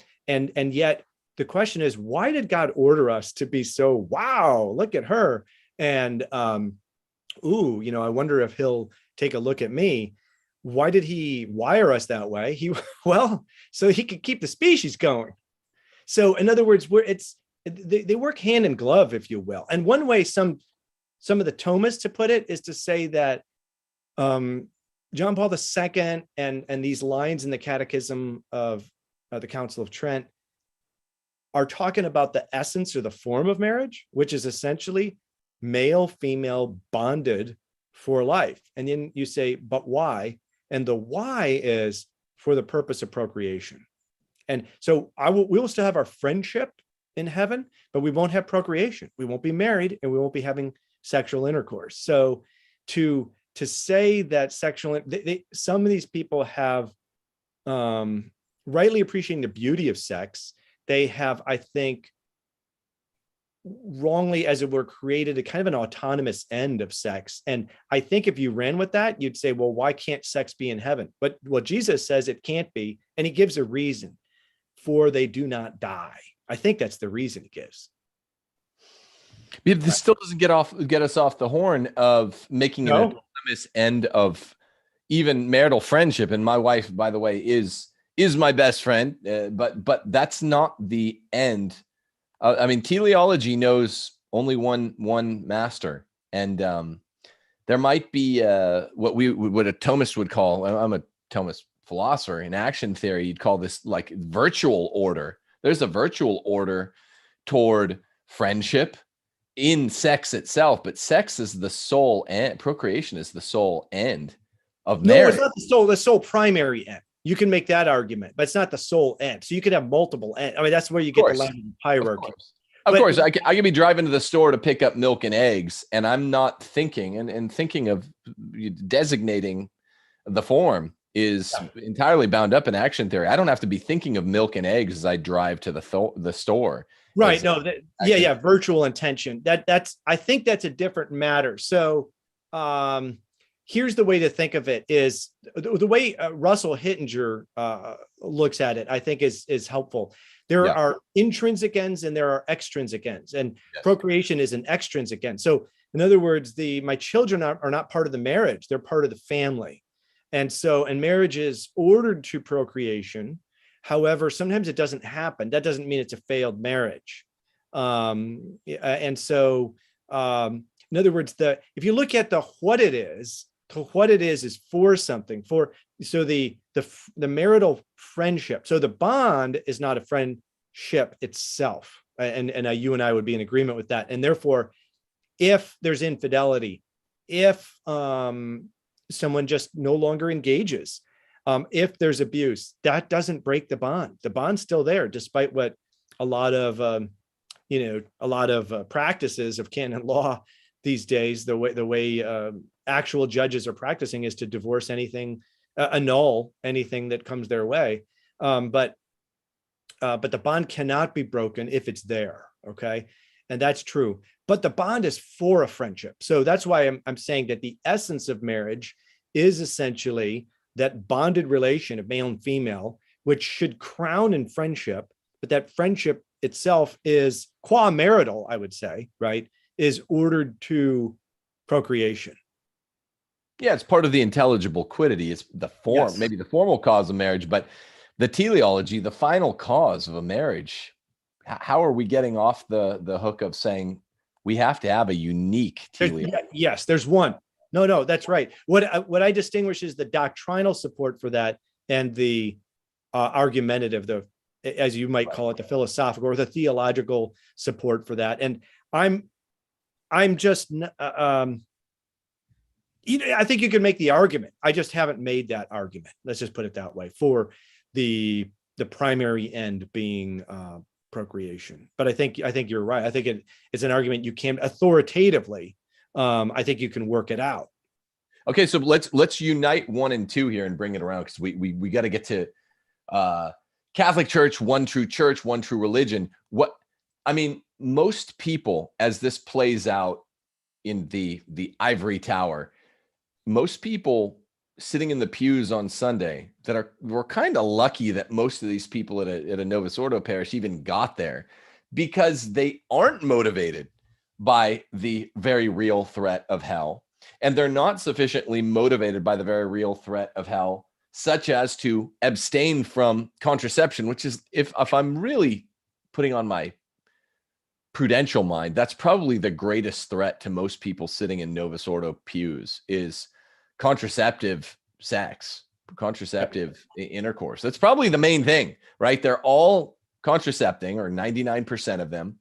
yet the question is, why did God order us to be so, wow, look at her? And, I wonder if he'll take a look at me. Why did he wire us that way? So he could keep the species going. So in other words, they work hand in glove, if you will. And one way some of the Thomists to put it is to say that, John Paul II and these lines in the Catechism of the Council of Trent are talking about the essence or the form of marriage, which is essentially male, female bonded for life. And then you say, but why? And the why is for the purpose of procreation. And so we will still have our friendship in heaven, but we won't have procreation. We won't be married, and we won't be having sexual intercourse. So to say that some of these people have, rightly appreciating the beauty of sex, they have, I think, wrongly, as it were, created a kind of an autonomous end of sex. And I think if you ran with that, you'd say, well, why can't sex be in heaven? But Jesus says it can't be, and he gives a reason: for they do not die. I think that's the reason he gives. Yeah, this still doesn't get us off the horn of making an autonomous end of even marital friendship. And my wife, by the way, is my best friend, but that's not the end. Teleology knows only one master, and there might be what a Thomist would call. I'm a Thomist philosopher in action theory. You'd call this like virtual order. There's a virtual order toward friendship in sex itself, but sex is the sole end. Procreation is the sole end of No, marriage. it's not the sole primary end. You can make that argument, but it's not the sole end. So you could have multiple ends. I mean, that's where you get the language of hierarchy. Of course, I could be driving to the store to pick up milk and eggs, and I'm not thinking and thinking of designating the form is entirely bound up in action theory. I don't have to be thinking of milk and eggs as I drive to the store. Right. No. Yeah. Virtual intention. I think that's a different matter. So here's the way to think of it is the way Russell Hittinger looks at it, I think is helpful. There are intrinsic ends and there are extrinsic ends, and procreation is an extrinsic end. So in other words, my children are not part of the marriage. They're part of the family. And marriage is ordered to procreation. However, sometimes it doesn't happen. That doesn't mean it's a failed marriage. In other words, if you look at what it is for something. The marital friendship. So the bond is not a friendship itself, and you and I would be in agreement with that. And therefore, if there's infidelity, if someone just no longer engages, if there's abuse, that doesn't break the bond. The bond's still there, despite what a lot of practices of canon law these days, the way actual judges are practicing is to divorce anything, annul anything that comes their way. But the bond cannot be broken if it's there. Okay. And that's true. But the bond is for a friendship. So that's why I'm saying that the essence of marriage is essentially that bonded relation of male and female, which should crown in friendship, but that friendship itself is qua marital, I would say, right, is ordered to procreation. Yeah, it's part of the intelligible quiddity. It's the form, maybe the formal cause of marriage, but the teleology, the final cause of a marriage. How are we getting off the hook of saying we have to have a unique teleology? Yes, there's one. No, that's right. What I distinguish is the doctrinal support for that and the argumentative, as you might call it, the philosophical or the theological support for that. And I'm just, I think you can make the argument. I just haven't made that argument. Let's just put it that way, for the primary end being procreation. But I think you're right. I think it's an argument you can authoritatively. I think you can work it out. Okay, so let's unite 1 and 2 here and bring it around, because we got to get to Catholic Church, one true religion. Most people, as this plays out in the ivory tower, most people sitting in the pews on Sunday we're kind of lucky that most of these people at a Novus Ordo parish even got there, because they aren't motivated by the very real threat of hell, and they're not sufficiently motivated by the very real threat of hell, such as to abstain from contraception, which is, if I'm really putting on my prudential mind, that's probably the greatest threat to most people sitting in Novus Ordo pews, is contraceptive sex, contraceptive intercourse. That's probably the main thing, right? They're all contracepting, or 99% of them.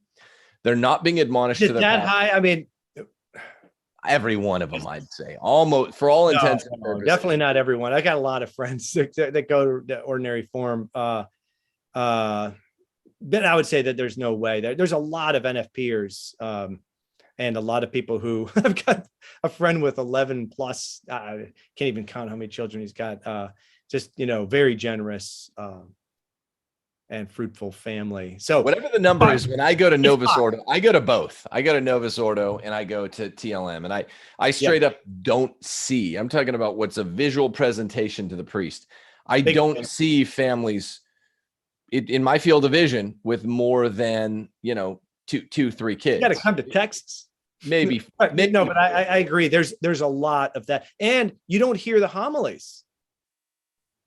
They're not being admonished to their that high. I mean, every one of them, I'd say, almost, for all intents and purposes. Definitely not everyone. I got a lot of friends that go to the ordinary form. But I would say that there's no way. There's a lot of NFPers and a lot of people who I've got a friend with 11 plus. I can't even count how many children he's got. Just, very generous and fruitful family. So whatever the number is, when I go to Novus Ordo, I go to both. I go to Novus Ordo and I go to TLM, and I straight up don't see. I'm talking about what's a visual presentation to the priest. I don't see families in my field of vision with more than, 2, 3 kids. You got to come to Texas. Maybe. No, but I agree. There's a lot of that, and you don't hear the homilies.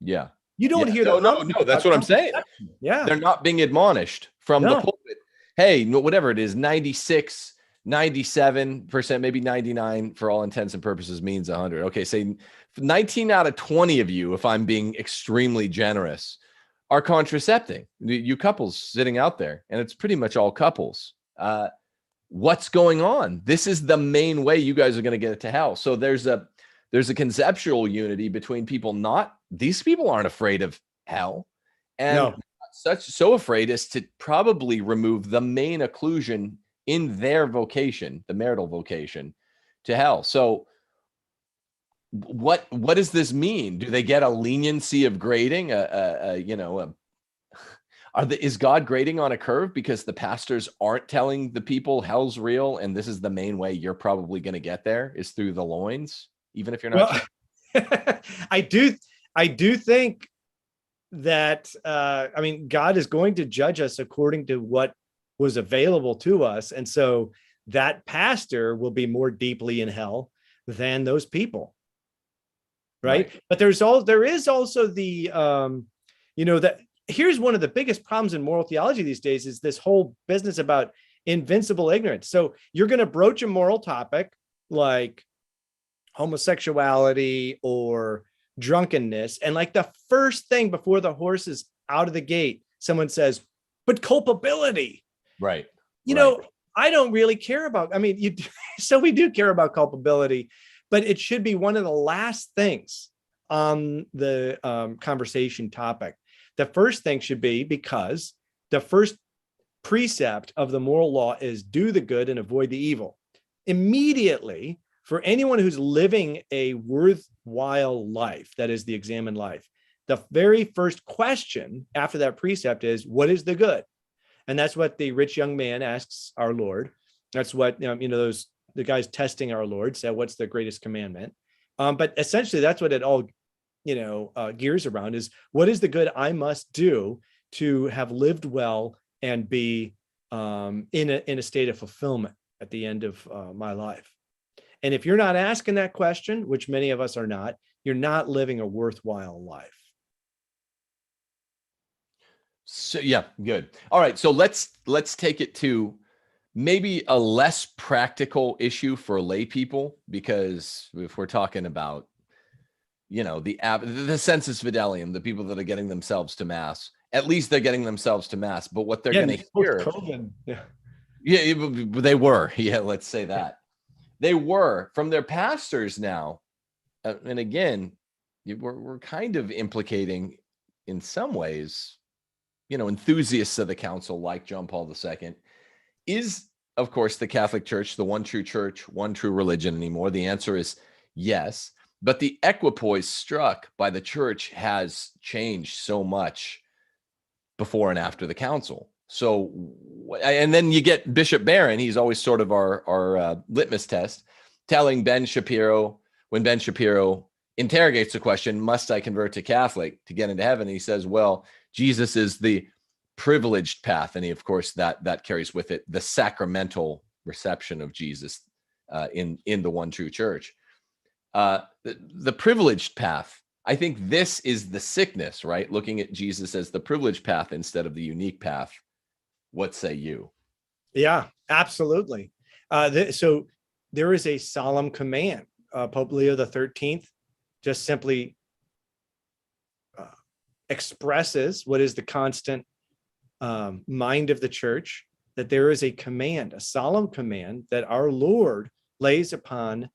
Yeah. You don't hear no, that's what I'm saying. Yeah. They're not being admonished from the pulpit. Hey, whatever it is, 96, 97%, maybe 99 for all intents and purposes means 100. Okay, say 19 out of 20 of you, if I'm being extremely generous, are contracepting. You couples sitting out there, and it's pretty much all couples. what's going on? This is the main way you guys are going to get it to hell. So there's a conceptual unity between people. These people aren't afraid of hell, and so afraid as to probably remove the main occlusion in their vocation, the marital vocation, to hell. So what does this mean? Do they get a leniency of grading? Is God grading on a curve because the pastors aren't telling the people hell's real and this is the main way you're probably going to get there is through the loins, even if you're not? Well, I do think that God is going to judge us according to what was available to us, and so that pastor will be more deeply in hell than those people, right? But there is also the that here's one of the biggest problems in moral theology these days is this whole business about invincible ignorance. So you're going to broach a moral topic like homosexuality or drunkenness, and like the first thing before the horse is out of the gate, someone says, but culpability. Right. I don't really care about, so we do care about culpability, but it should be one of the last things on the conversation topic. The first thing should be, because the first precept of the moral law is do the good and avoid the evil. Immediately, for anyone who's living a worthwhile life, that is the examined life, the very first question after that precept is, what is the good? And that's what the rich young man asks our Lord. That's what, the guys testing our Lord said, what's the greatest commandment? But essentially that's what it all, gears around is, what is the good I must do to have lived well and be in a state of fulfillment at the end of my life? And if you're not asking that question, which many of us are not, you're not living a worthwhile life. So yeah, good. All right. So let's take it to maybe a less practical issue for lay people, because if we're talking about, the sensus fidelium, the people that are getting themselves to mass, at least they're getting themselves to mass, but what they're going to hear. Yeah, they were. Yeah, let's say that. They were from their pastors now. And again, we're kind of implicating in some ways, enthusiasts of the council like John Paul II. Is, of course, the Catholic Church the one true church, one true religion anymore? The answer is yes. But the equipoise struck by the church has changed so much before and after the council. So, and then you get Bishop Barron. He's always sort of our litmus test, telling Ben Shapiro, when Ben Shapiro interrogates the question, must I convert to Catholic to get into heaven? And he says, well, Jesus is the privileged path. And he, of course, that carries with it the sacramental reception of Jesus in the one true church. The privileged path. I think this is the sickness, right? Looking at Jesus as the privileged path instead of the unique path. What say you? Yeah, absolutely. So there is a solemn command. Pope Leo XIII just simply expresses what is the constant mind of the church, that there is a command, a solemn command that our Lord lays upon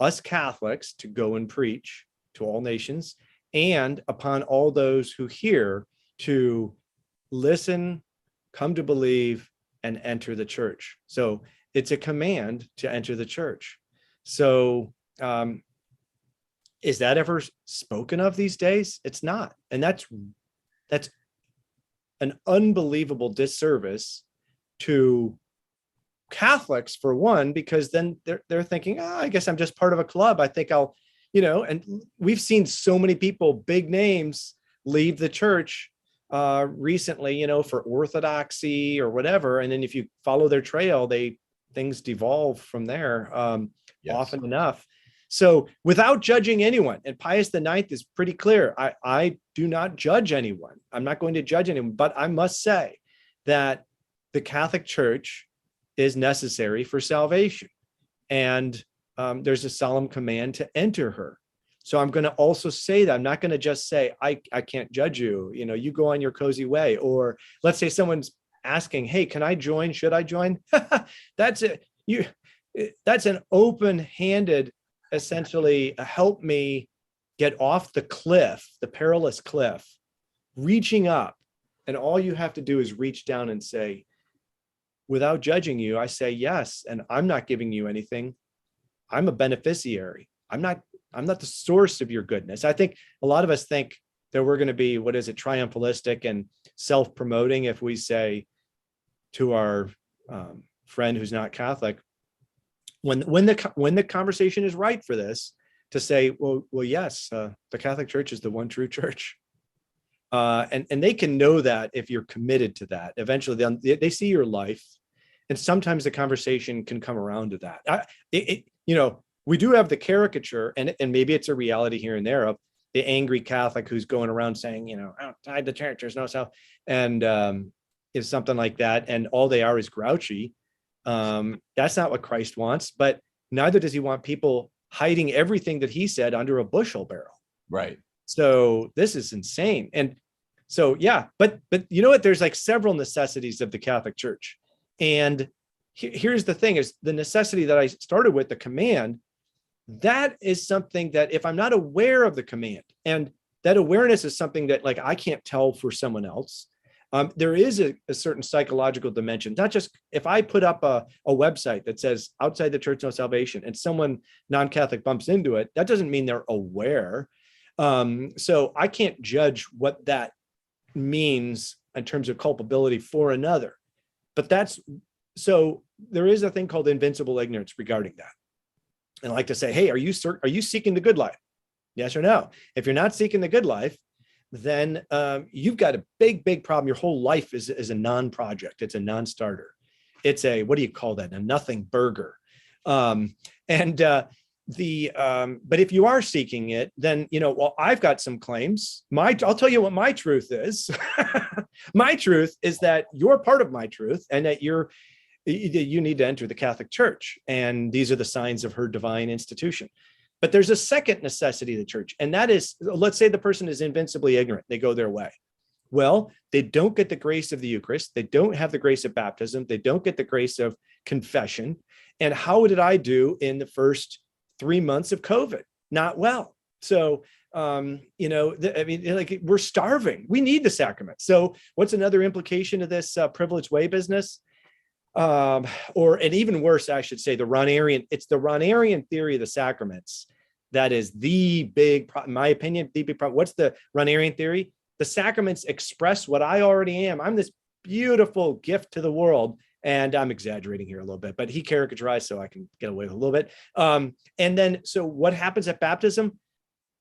us Catholics to go and preach to all nations, and upon all those who hear to listen, come to believe, and enter the church. So it's a command to enter the church. So is that ever spoken of these days? It's not. And that's an unbelievable disservice to Catholics, for one, because then they're thinking, I guess I'm just part of a club. I think I'll, and we've seen so many people, big names, leave the church recently, for orthodoxy or whatever. And then if you follow their trail, things devolve from there often enough. So without judging anyone, and Pius IX is pretty clear, I do not judge anyone. I'm not going to judge anyone, but I must say that the Catholic Church is necessary for salvation. And there's a solemn command to enter her. So I'm going to also say that I'm not going to just say, I can't judge you, you go on your cozy way. Or let's say someone's asking, hey, can I join? Should I join? That's it. That's an open-handed, essentially, help me get off the cliff, the perilous cliff, reaching up. And all you have to do is reach down and say, without judging you, I say yes, and I'm not giving you anything. I'm a beneficiary. I'm not the source of your goodness. I think a lot of us think that we're going to be, triumphalistic and self-promoting if we say to our friend who's not Catholic, when the conversation is right for this, to say, well, yes, the Catholic Church is the one true church. And they can know that if you're committed to that. Eventually, they see your life, and sometimes the conversation can come around to that. We do have the caricature, and maybe it's a reality here and there, of the angry Catholic who's going around saying, outside the church, there's no self, and is something like that, and all they are is grouchy. That's not what Christ wants, but neither does he want people hiding everything that he said under a bushel barrel. Right. So this is insane. And so, yeah, but you know what? There's like several necessities of the Catholic Church. And here's the thing, is the necessity that I started with, the command, that is something that if I'm not aware of the command, and that awareness is something that like I can't tell for someone else, there is a certain psychological dimension. Not just if I put up a website that says outside the church, no salvation, and someone non-Catholic bumps into it, that doesn't mean they're aware. So I can't judge what that means in terms of culpability for another. But so there is a thing called invincible ignorance regarding that. And I like to say, hey, are you seeking the good life? Yes or no? If you're not seeking the good life, then you've got a big problem. Your whole life is a non-project. It's a non-starter. It's a, what do you call that? A nothing burger. But if you are seeking it, then, well, I've got some claims. I'll tell you what my truth is. My truth is that you're part of my truth, and that you need to enter the Catholic Church. And these are the signs of her divine institution. But there's a second necessity of the church. And that is, let's say the person is invincibly ignorant. They go their way. Well, they don't get the grace of the Eucharist. They don't have the grace of baptism. They don't get the grace of confession. And how did I do in the first 3 months of COVID? Not well. So, we're starving. We need the sacrament. So what's another implication of this privileged way business? And even worse, I should say, it's the Ronarian theory of the sacraments. That is the big problem, in my opinion, the big problem. What's the Ronarian theory? The sacraments express what I already am. I'm this beautiful gift to the world. And I'm exaggerating here a little bit, but he caricaturized so I can get away with a little bit. And then, so what happens at baptism?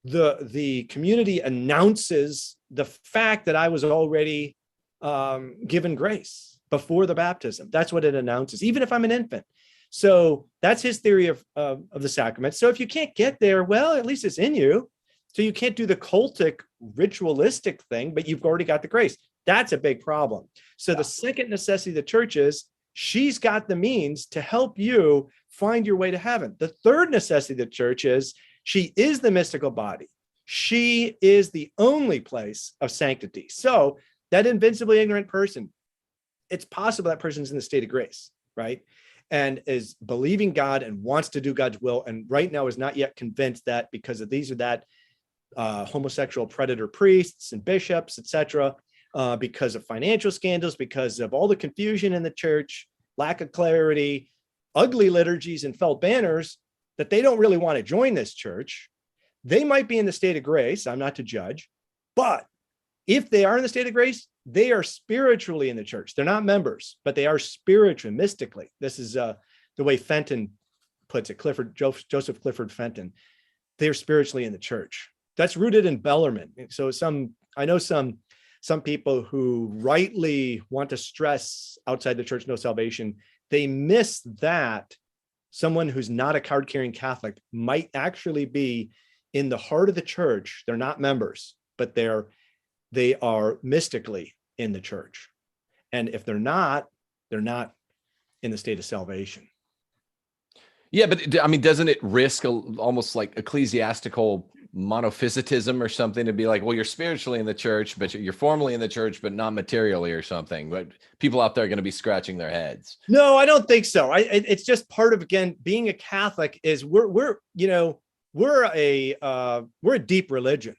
The community announces the fact that I was already given grace before the baptism. That's what it announces, even if I'm an infant. So that's his theory of the sacrament. So if you can't get there, well, at least it's in you. So you can't do the cultic ritualistic thing, but you've already got the grace. That's a big problem. So the second necessity of the church is she's got the means to help you find your way to heaven. The third necessity of the church is she is the mystical body. She is the only place of sanctity. So that invincibly ignorant person, it's possible that person's in the state of grace, right? And is believing God and wants to do God's will. And right now is not yet convinced that because of these or that homosexual predator priests and bishops, etc., because of financial scandals, because of all the confusion in the church, lack of clarity, ugly liturgies and felt banners, that they don't really want to join this church. They might be in the state of grace. I'm not to judge, but if they are in the state of grace, they are spiritually in the church. They're not members, but they are spiritually, mystically. This is the way Fenton puts it, Joseph Clifford Fenton. They're spiritually in the church. That's rooted in Bellarmine. So I know some people who rightly want to stress outside the church, no salvation. They miss that someone who's not a card-carrying Catholic might actually be in the heart of the church. They're not members, but they are mystically in the church. And if they're not in the state of salvation. Yeah, but I mean, doesn't it risk almost like ecclesiastical monophysitism or something, to be like, well, you're spiritually in the church, but you're formally in the church, but not materially or something. But people out there are going to be scratching their heads. No, I don't think so. It's just part of, again, being a Catholic is we're a deep religion.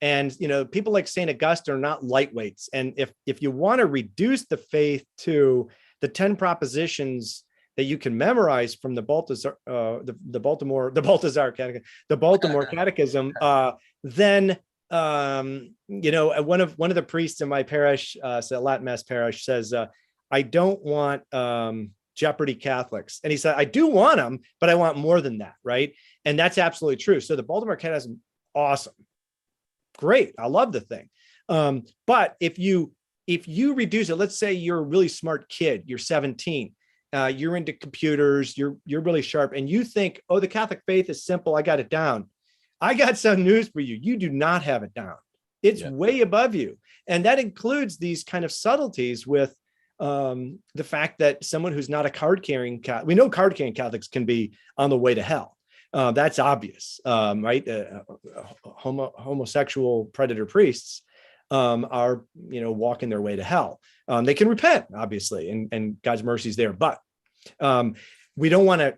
And, people like St. Augustine are not lightweights. And if you want to reduce the faith to the 10 propositions that you can memorize from the Balthazar Catechism, then one of the priests in my parish, Latin Mass parish, says, I don't want Jeopardy Catholics. And he said, I do want them, but I want more than that, right? And that's absolutely true. So the Baltimore Catechism, awesome. Great. I love the thing. But if you reduce it, let's say you're a really smart kid, you're 17, you're into computers, you're really sharp, and you think, oh, the Catholic faith is simple, I got it down. I got some news for you. You do not have it down. It's way above you. And that includes these kind of subtleties with the fact that someone who's not a card-carrying Catholic, we know card-carrying Catholics can be on the way to hell. That's obvious, right? Homosexual predator priests are, walking their way to hell. They can repent, obviously, and God's mercy is there. But we don't want to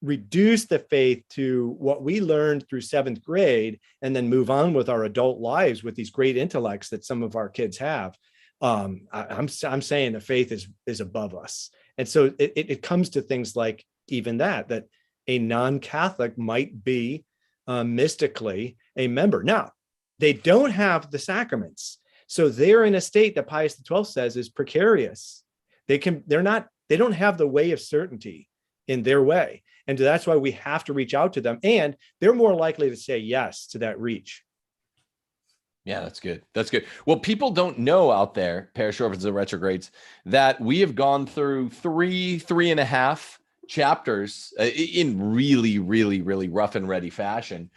reduce the faith to what we learned through 7th grade and then move on with our adult lives with these great intellects that some of our kids have. I'm saying the faith is above us. And so it comes to things like even that a non-Catholic might be mystically a member. Now, they don't have the sacraments. So they're in a state that Pius XII says is precarious. They don't have the way of certainty in their way. And that's why we have to reach out to them. And they're more likely to say yes to that reach. Yeah, that's good. That's good. Well, people don't know out there, parish orphans and retrogrades, that we have gone through three and a half chapters in really, really, really rough and ready fashion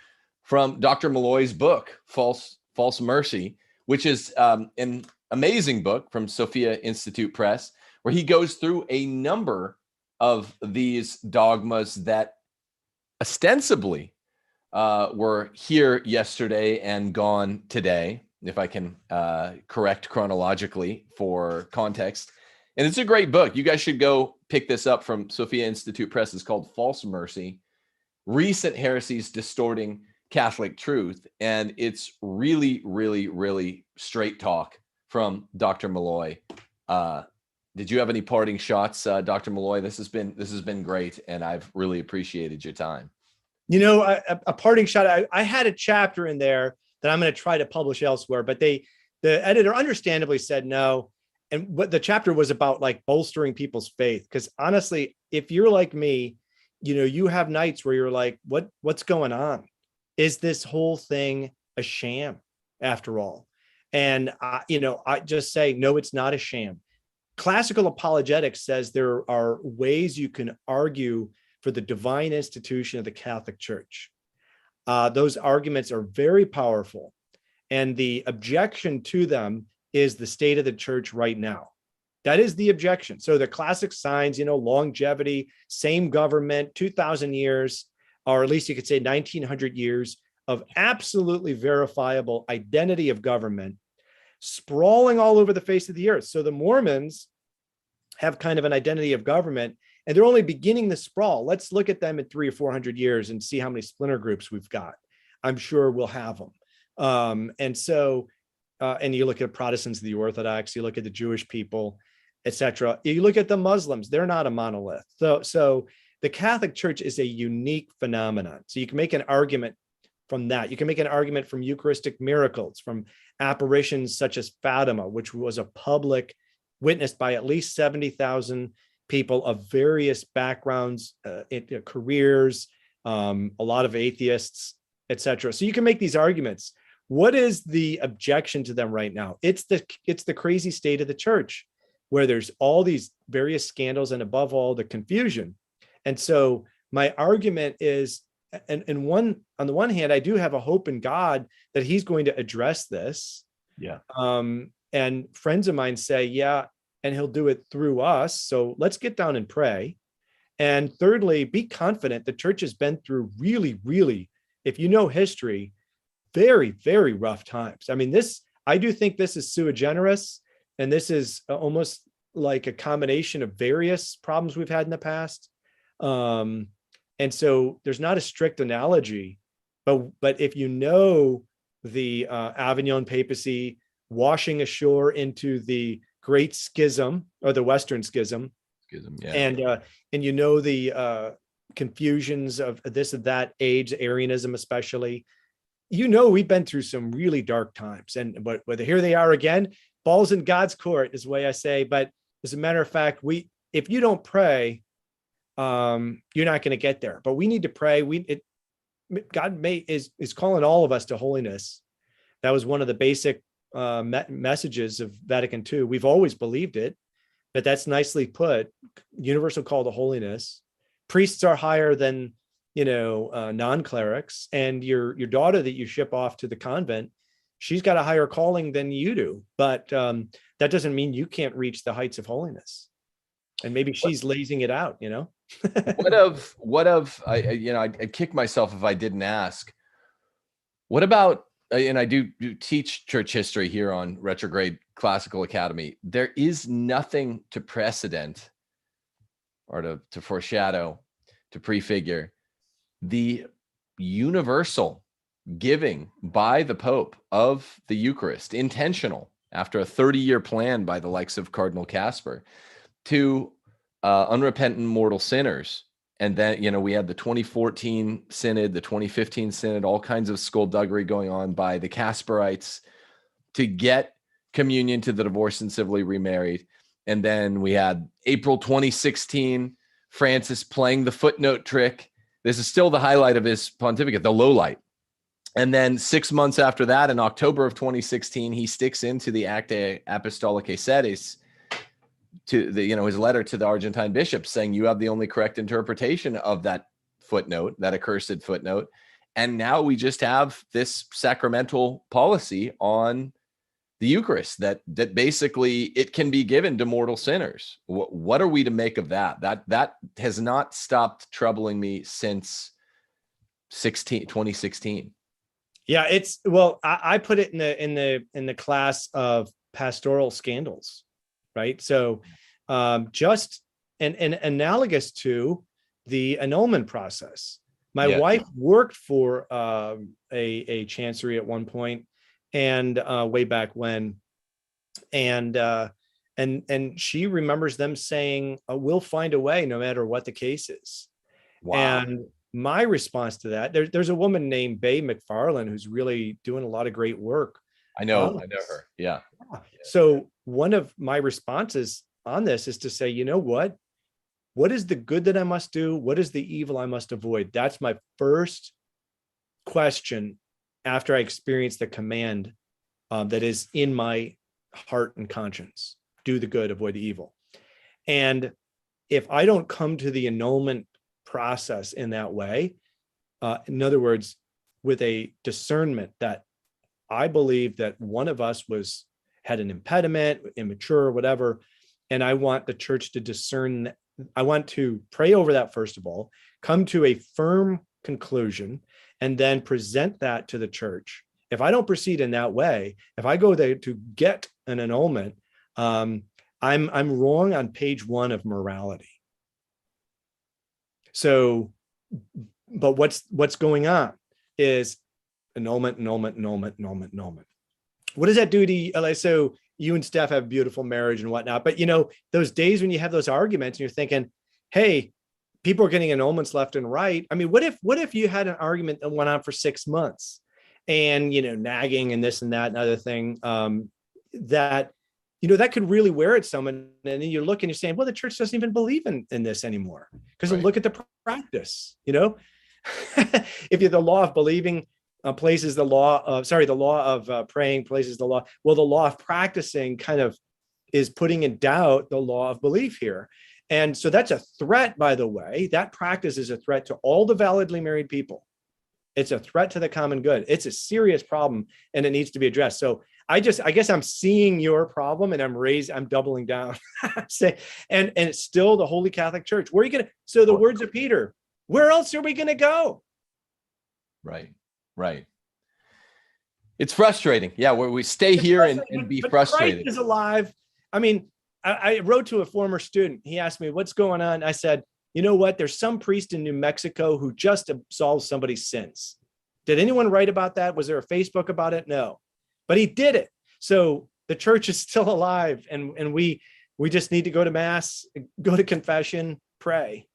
from Dr. Malloy's book, False Mercy, which is an amazing book from Sophia Institute Press, where he goes through a number of these dogmas that ostensibly were here yesterday and gone today, if I can correct chronologically for context. And it's a great book. You guys should go pick this up from Sophia Institute Press. It's called False Mercy, Recent Heresies Distorting Catholic Truth. And it's really, really, really straight talk from Dr. Malloy. Did you have any parting shots, Dr. Malloy? This has been great, and I've really appreciated your time. A parting shot. I had a chapter in there that I'm going to try to publish elsewhere, but the editor understandably said no. And what the chapter was about, like bolstering people's faith. Because honestly, if you're like me, you have nights where you're like, what's going on? Is this whole thing a sham after all? And I just say, no, it's not a sham. Classical apologetics says there are ways you can argue for the divine institution of the Catholic Church. Those arguments are very powerful. And the objection to them is the state of the church right now. That is the objection. So the classic signs, longevity, same government, 2,000 years, or at least you could say 1,900 years of absolutely verifiable identity of government, sprawling all over the face of the earth. So the Mormons have kind of an identity of government, and they're only beginning the sprawl. Let's look at them in 300 or 400 years and see how many splinter groups we've got. I'm sure we'll have them. And you look at Protestants, the Orthodox, you look at the Jewish people, etc. You look at the Muslims, they're not a monolith. So the Catholic Church is a unique phenomenon. So you can make an argument from that. You can make an argument from Eucharistic miracles, from apparitions such as Fatima, which was a public witnessed by at least 70,000 people of various backgrounds, careers, a lot of atheists, etc. So you can make these arguments. What is the objection to them right now? It's the crazy state of the church, where there's all these various scandals and above all the confusion. And so my argument is, on the one hand, I do have a hope in God that he's going to address this. Yeah. And friends of mine say, yeah, and he'll do it through us. So let's get down and pray. And thirdly, be confident. The church has been through really, really if you know history, very, very rough times. I mean, I do think this is sui generis, and this is almost like a combination of various problems we've had in the past. And so there's not a strict analogy, but if you know the Avignon papacy washing ashore into the Great Schism or the Western Schism, yeah. And you know the confusions of this and that age, Arianism especially, you know, we've been through some really dark times, but whether here they are again, balls in God's court is the way I say. But as a matter of fact, if you don't pray, you're not going to get there. But we need to pray. God is calling all of us to holiness. That was one of the basic messages of Vatican II. We've always believed it, but that's nicely put. Universal call to holiness. Priests are higher than non-clerics, and your daughter that you ship off to the convent, she's got a higher calling than you do. But that doesn't mean you can't reach the heights of holiness. And maybe she's lazing it out, What of I'd kick myself if I didn't ask. What about, and I do teach church history here on Retrograde Classical Academy. There is nothing to precedent or to foreshadow, to prefigure the universal giving by the Pope of the Eucharist, intentional, after a 30-year plan by the likes of Cardinal Casper, to unrepentant mortal sinners. And then, we had the 2014 synod, the 2015 synod, all kinds of skullduggery going on by the Casperites to get communion to the divorced and civilly remarried. And then we had April 2016, Francis playing the footnote trick. This is still the highlight of his pontificate, the low light. And then 6 months after that, in October of 2016, he sticks into the Acta Apostolicae Sedis, to his letter to the Argentine bishops, saying you have the only correct interpretation of that footnote, that accursed footnote. And now we just have this sacramental policy on the Eucharist that basically it can be given to mortal sinners. What are we to make of that? That has not stopped troubling me since 2016. Yeah, I put it in the class of pastoral scandals, right? So just an analogous to the annulment process. My wife worked for a chancery at one point, and way back when, and she remembers them saying, "We'll find a way, no matter what the case is." Wow. And my response to that, there's a woman named Bay McFarland who's really doing a lot of great work. I know her. Yeah. So one of my responses on this is to say, you know what? What is the good that I must do? What is the evil I must avoid? That's my first question after I experience the command that is in my heart and conscience. Do the good, avoid the evil. And if I don't come to the annulment process in that way, in other words, with a discernment that I believe that one of us had an impediment, immature, whatever, and I want the church to discern. I want to pray over that first of all, come to a firm conclusion, and then present that to the church. If I don't proceed in that way, if I go there to get an annulment, I'm wrong on page 1 of morality. So, but what's going on is annulment. What does that do to you? So you and Steph have a beautiful marriage and whatnot, but those days when you have those arguments and you're thinking, hey, people are getting annulments left and right. I mean, what if you had an argument that went on for 6 months and, nagging and this and that and other thing, that could really wear at someone. And then you look and you're saying, well, the church doesn't even believe in this anymore, because look at the practice, if the law of believing places the law of praying places the law. Well, the law of practicing kind of is putting in doubt the law of belief here. And so that's a threat, by the way. That practice is a threat to all the validly married people. It's a threat to the common good. It's a serious problem, and it needs to be addressed. So I guess I'm seeing your problem, and I'm doubling down. and it's still the Holy Catholic Church. Where are you going to? So the words of Peter, where else are we going to go? Right. Right. It's frustrating. Yeah, where we stay here and be frustrated. Christ is alive. I mean, I wrote to a former student. He asked me, what's going on? I said, you know what? There's some priest in New Mexico who just absolves somebody's sins. Did anyone write about that? Was there a Facebook about it? No, but he did it. So the church is still alive, and we just need to go to mass, go to confession, pray,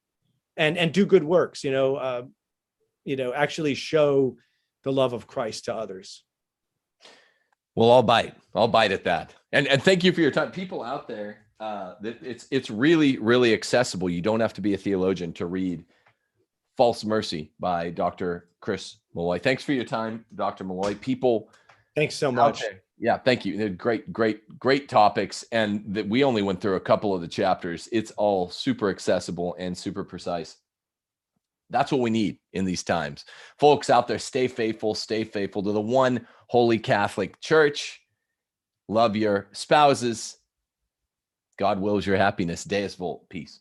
and do good works. Actually show the love of Christ to others. Well, I'll bite at that. And thank you for your time. People out there, it's really, really accessible. You don't have to be a theologian to read False Mercy by Dr. Chris Malloy. Thanks for your time, Dr. Malloy. People. Thanks so much. Yeah, thank you. Great topics. And that we only went through a couple of the chapters. It's all super accessible and super precise. That's what we need in these times. Folks out there, stay faithful to the one holy Catholic Church. Love your spouses. God wills your happiness. Deus Vult. Peace.